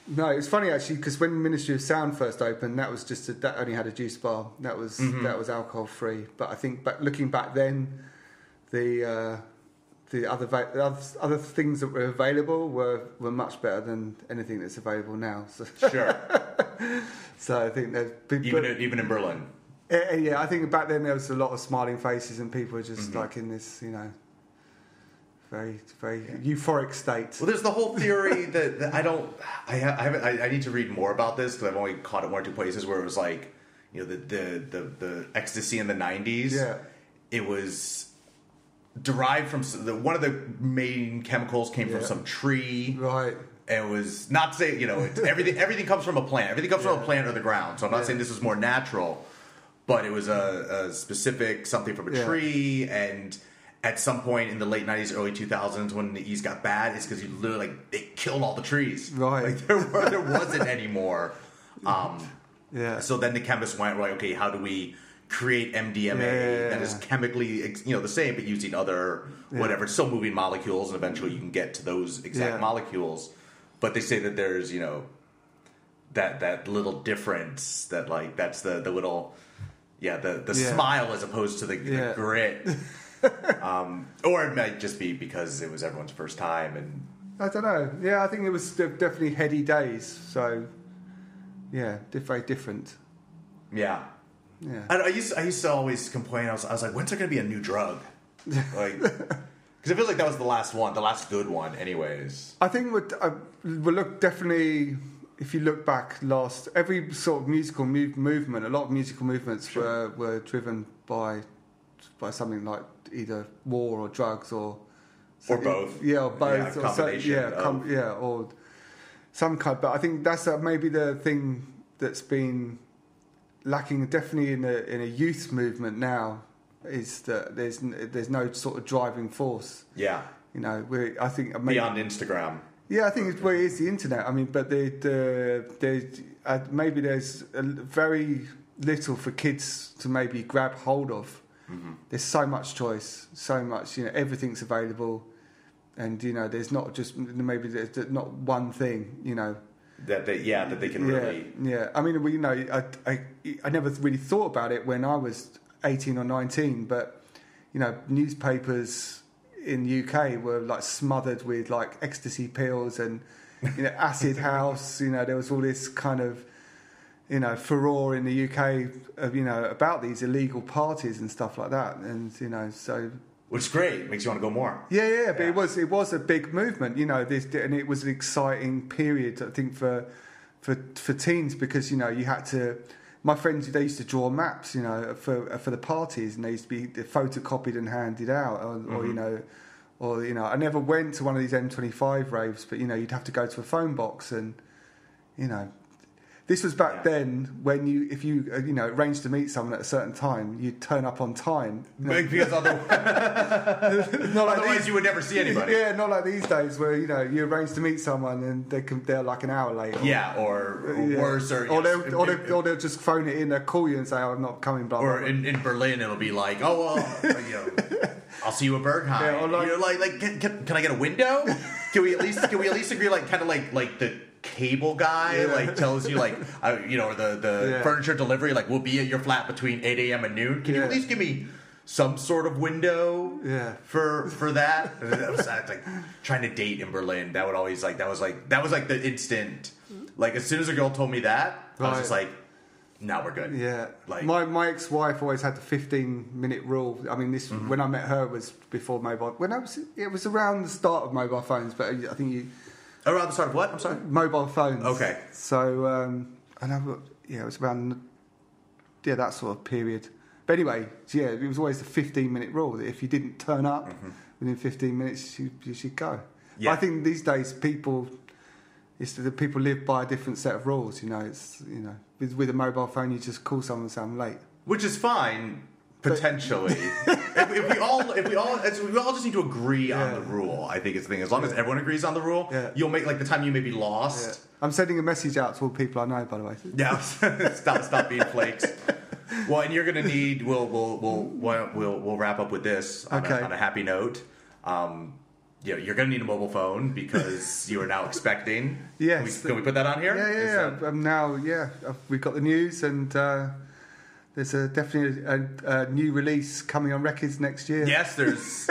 No, it's funny actually, because when Ministry of Sound first opened, that was that only had a juice bar. That was alcohol free. But I think, looking back then, the other things that were available were much better than anything that's available now. So. Sure. So I think there's even in Berlin. Yeah, I think back then there was a lot of smiling faces and people were just like in this, very, very euphoric state. Well, there's the whole theory that I need to read more about this because I've only caught it one or two places where it was like, the ecstasy in the 90s. Yeah. It was derived from one of the main chemicals came from some tree. Right. And it was not to say, everything comes from a plant. Everything comes from a plant or the ground. So I'm not saying this is more natural, but it was a specific something from a tree. And at some point in the late 90s, early 2000s, when the East got bad, it's because you literally, it killed all the trees. Right. Like, there wasn't any more. So then the chemists went, like, okay, how do we create MDMA that is chemically, the same, but using other, whatever, still moving molecules, and eventually you can get to those exact molecules. But they say that there's, that little difference, that, like, that's the little, the smile as opposed to the grit. Or it might just be because it was everyone's first time, and I don't know. Yeah, I think it was definitely heady days. So, very different. Yeah. I used to always complain. I was like, when's there going to be a new drug? Like, because it feels like that was the last one, the last good one, anyways. I think we'll look definitely. If you look back, every sort of musical movement, a lot of musical movements were driven by something like either war or drugs or both. Or both. Yeah, combination. Or some kind. But I think that's maybe the thing that's been lacking definitely in a youth movement now, is that there's no sort of driving force. Yeah. I think maybe, beyond Instagram. Yeah, I think it is the internet. I mean, but maybe there's very little for kids to maybe grab hold of. Mm-hmm. There's so much choice, so much, everything's available, and there's not just there's not one thing, that they can really. Yeah, I mean, I never really thought about it when I was 18 or 19, but newspapers in the UK were like smothered with like ecstasy pills and acid house. There was all this kind of furore in the UK of, about these illegal parties and stuff like that, and so. Which is great, makes you want to go more. Yeah, but it was a big movement, and it was an exciting period, I think, for teens, because you had to. My friends, they used to draw maps, for the parties, and they used to be photocopied and handed out, or I never went to one of these M25 raves, but you'd have to go to a phone box, and this was back then when if you arranged to meet someone at a certain time, you'd turn up on time. Because otherwise you would never see anybody. Yeah, not like these days where you arrange to meet someone and they're like an hour late. Or worse, or they'll just phone it in. They'll call you and say, "I'm not coming." Blah, or blah, blah. In Berlin, it'll be like, "Oh well, I'll see you at Berghain." Yeah, or like, can I get a window? Can we at least agree, like, kind of like the cable guy like tells you like or the furniture delivery, like, we'll be at your flat between 8 a.m. and noon. Can you at least give me some sort of window for that? I was like trying to date in Berlin. That was like the instant, like, as soon as a girl told me that, I was just like, now we're good. Yeah, like my ex-wife always had the 15-minute rule. I mean, this when I met her was before mobile. It was around the start of mobile phones, but I think around the start of what? I'm sorry? Mobile phones. Okay. So, it was around, that sort of period. But anyway, it was always the 15-minute rule, that if you didn't turn up within 15 minutes, you should go. Yeah. But I think these days people live by a different set of rules, with a mobile phone, you just call someone and say, I'm late. Which is fine, Potentially. if we all just need to agree on the rule, I think it's the thing. As long as everyone agrees on the rule, you'll make, like, the time you may be lost. Yeah. I'm sending a message out to all people I know, by the way. Yeah, stop being flakes. Well, and you're gonna need. We'll wrap up with this on a happy note. You're gonna need a mobile phone because you are now expecting. Yes. Can we put that on here? Yeah. We've got the news, and there's definitely a new release coming on Rekids next year. Yes, there's.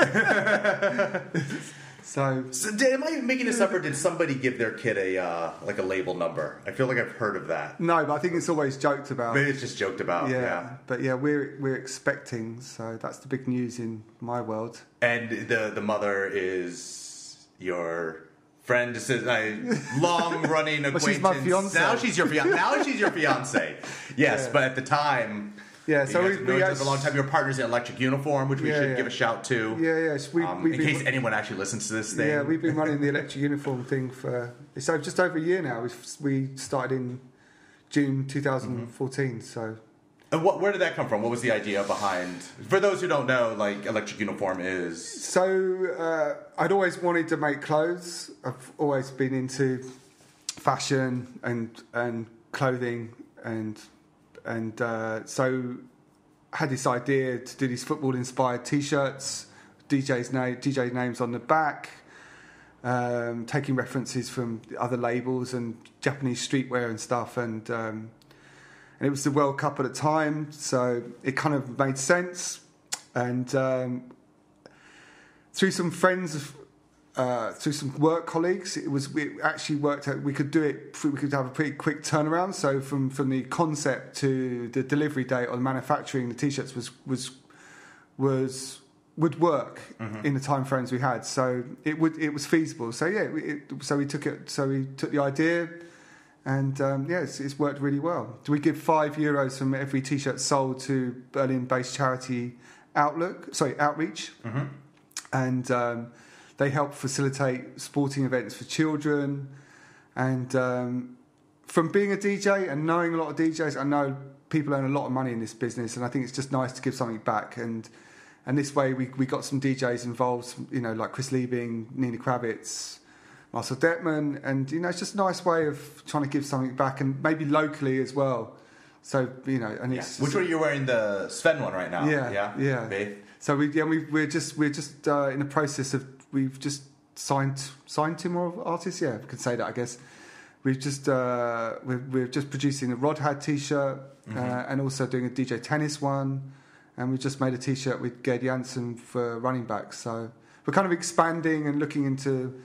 So am I making this up, or did somebody give their kid a label number? I feel like I've heard of that. No, but I think it's always joked about. Maybe it's just joked about. Yeah. But yeah, we're expecting. So that's the big news in my world. And the mother is your friend. This is a long-running acquaintance. She's my fiance. Now she's your fiance. Yes, but at the time. Yeah, so we known each other for a long time. Your partner's in Electric Uniform, which we should give a shout to. Yeah. In case anyone actually listens to this thing. Yeah, we've been running the Electric Uniform thing for just over a year now. We started in June 2014. So, and where did that come from? What was the idea behind? For those who don't know, like, Electric Uniform is. So I'd always wanted to make clothes. I've always been into fashion and clothing and so I had this idea to do these football-inspired T-shirts, DJ names on the back, taking references from other labels and Japanese streetwear and stuff, and it was the World Cup at the time, so it kind of made sense. And through some friends, through some work colleagues, it actually worked out. We could have a pretty quick turnaround. So from the concept to the delivery date on manufacturing the T-shirts would work in the time frames we had. So it was feasible. So we took the idea, and it's worked really well. We give €5 from every T-shirt sold to Berlin-based charity Outreach, and they help facilitate sporting events for children. And from being a DJ and knowing a lot of DJs, I know people earn a lot of money in this business, and I think it's just nice to give something back. And this way we got some DJs involved, like Chris Liebing, Nina Kravitz, Marcel Detman, and it's just a nice way of trying to give something back, and maybe locally as well. So and it's which one are you wearing? The Sven one right now? Yeah. Babe. So we're just in the process of. We've just signed 2 more artists. Yeah, we could say that, I guess. We've just we're just producing a Rod Had T-shirt and also doing a DJ Tennis one, and we just made a T-shirt with Gerd Janssen for running back. So we're kind of expanding and looking into.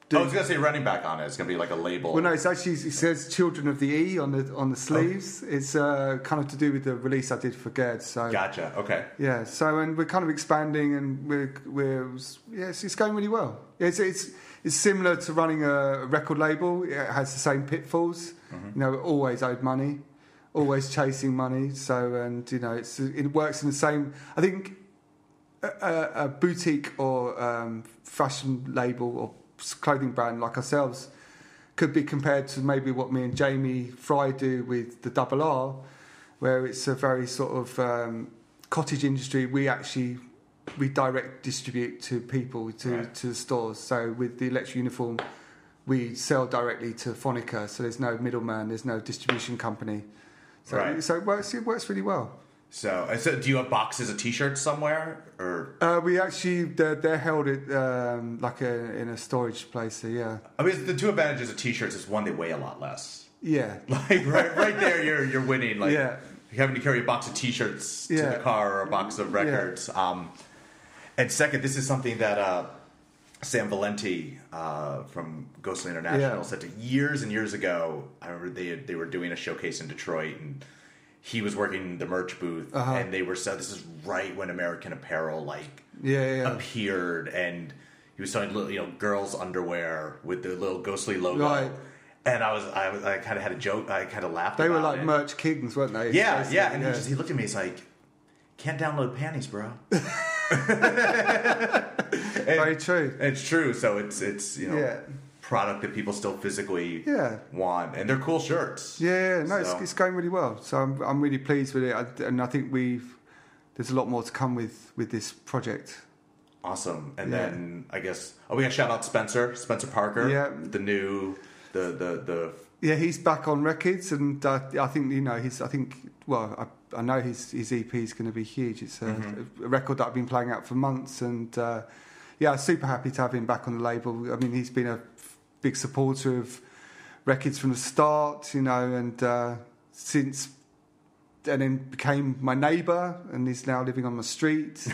I was going to say running back on it. It's going to be like a label. Well, no, it says Children of the E on the sleeves. Okay. It's kind of to do with the release I did for Gerd. So gotcha. Okay. Yeah. So and we're kind of expanding, and it's going really well. It's similar to running a record label. It has the same pitfalls. Always owed money, always chasing money. So it works in the same. I think a boutique or fashion label or clothing brand like ourselves could be compared to maybe what me and Jamie Fry do with the Double R, where it's a very sort of cottage industry. We direct distribute to people, to the stores. So with the Electric Uniform, we sell directly to Phonica, so there's no middleman, there's no distribution company. So it works really well. So do you have boxes of T-shirts somewhere, or we actually they're held at in a storage place? So yeah. I mean, the two advantages of T-shirts is one, they weigh a lot less. Yeah. Like right there, you're winning. Like having to carry a box of T-shirts to the car or a box of records. Yeah. And second, this is something that Sam Valenti from Ghostly International said to years and years ago. I remember they were doing a showcase in Detroit, and he was working the merch booth, and they were this is right when American Apparel appeared, and he was selling little, girls' underwear with the little Ghostly logo. Right. And I kind of had a joke. I kind of laughed. They about were like it. merch kings, weren't they? Yeah. And he looked at me. He's like, "Can't download panties, bro." Very true. It's true. So it's product that people still physically want, and they're cool shirts. It's going really well. So I'm really pleased with it, and I think there's a lot more to come with this project. Awesome. And then I guess we got to shout out Spencer Parker. Yeah. The new the Yeah, he's back on Rekids, and I think I know his EP is going to be huge. It's a record that I've been playing out for months, and super happy to have him back on the label. I mean, he's been a big supporter of Rekids from the start, and then became my neighbour, and he's now living on my street.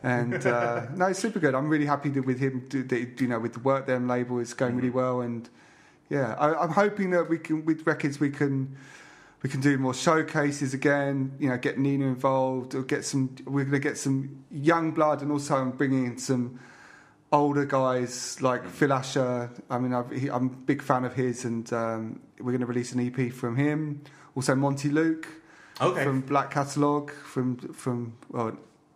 And no, it's super good. I'm really happy with him. With the Work Them label, it's going really well, and yeah, I'm hoping that we can with Rekids we can do more showcases again. Get Nina involved, or we're going to get some young blood, and also I'm bringing in some older guys like Phil Asher. I mean, I'm a big fan of his, and we're going to release an EP from him. Also, Monty Luke from Black Catalogue, from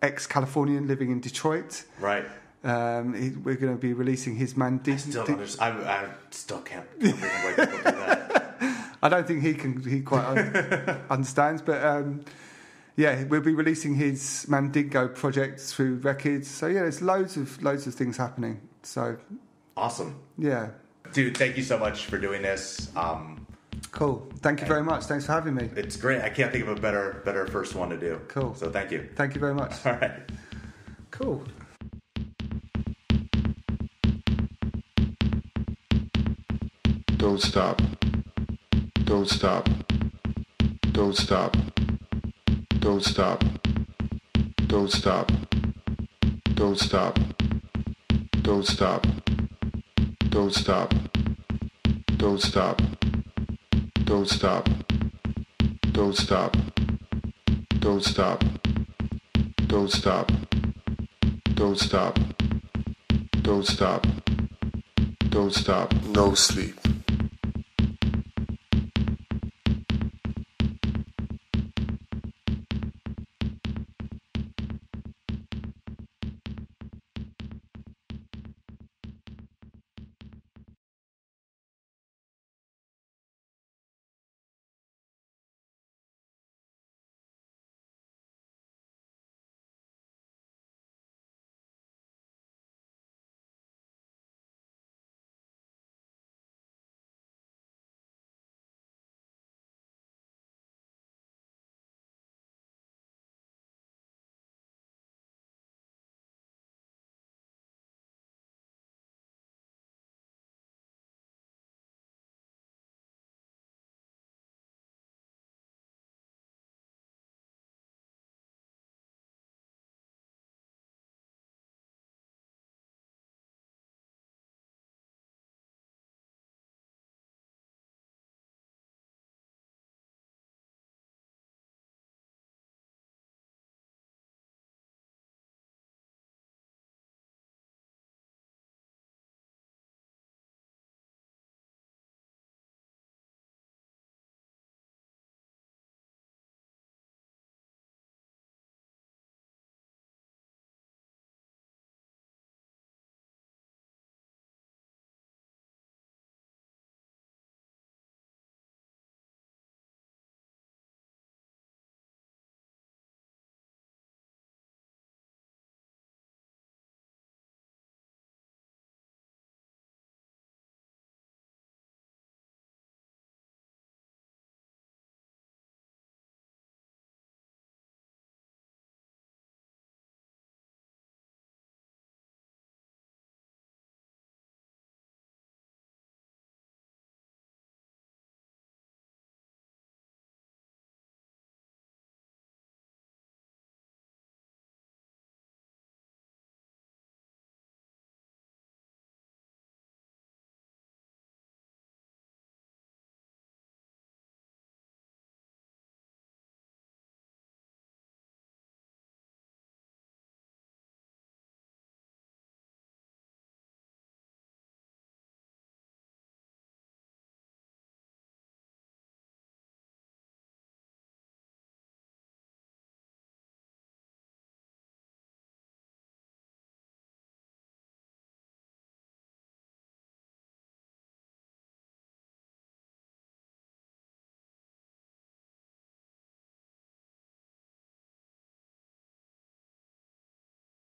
ex-Californian living in Detroit. Right. We're going to be releasing his Mandingo. I still can't believe why people do that. I don't think he quite understands, but we'll be releasing his Mandingo project through Rekids. So yeah, there's loads of things happening. So awesome. Yeah, dude, thank you so much for doing this. Cool. Thank you very much. Thanks for having me. It's great. I can't think of a better first one to do. Cool. So thank you. Thank you very much. All right. Cool. Don't stop. Don't stop. Don't stop. Don't stop. Don't stop. Don't stop. Don't stop. Don't stop. Don't stop. Don't stop. Don't stop. Don't stop. Don't stop. Don't stop. Don't stop. Don't stop. No sleep.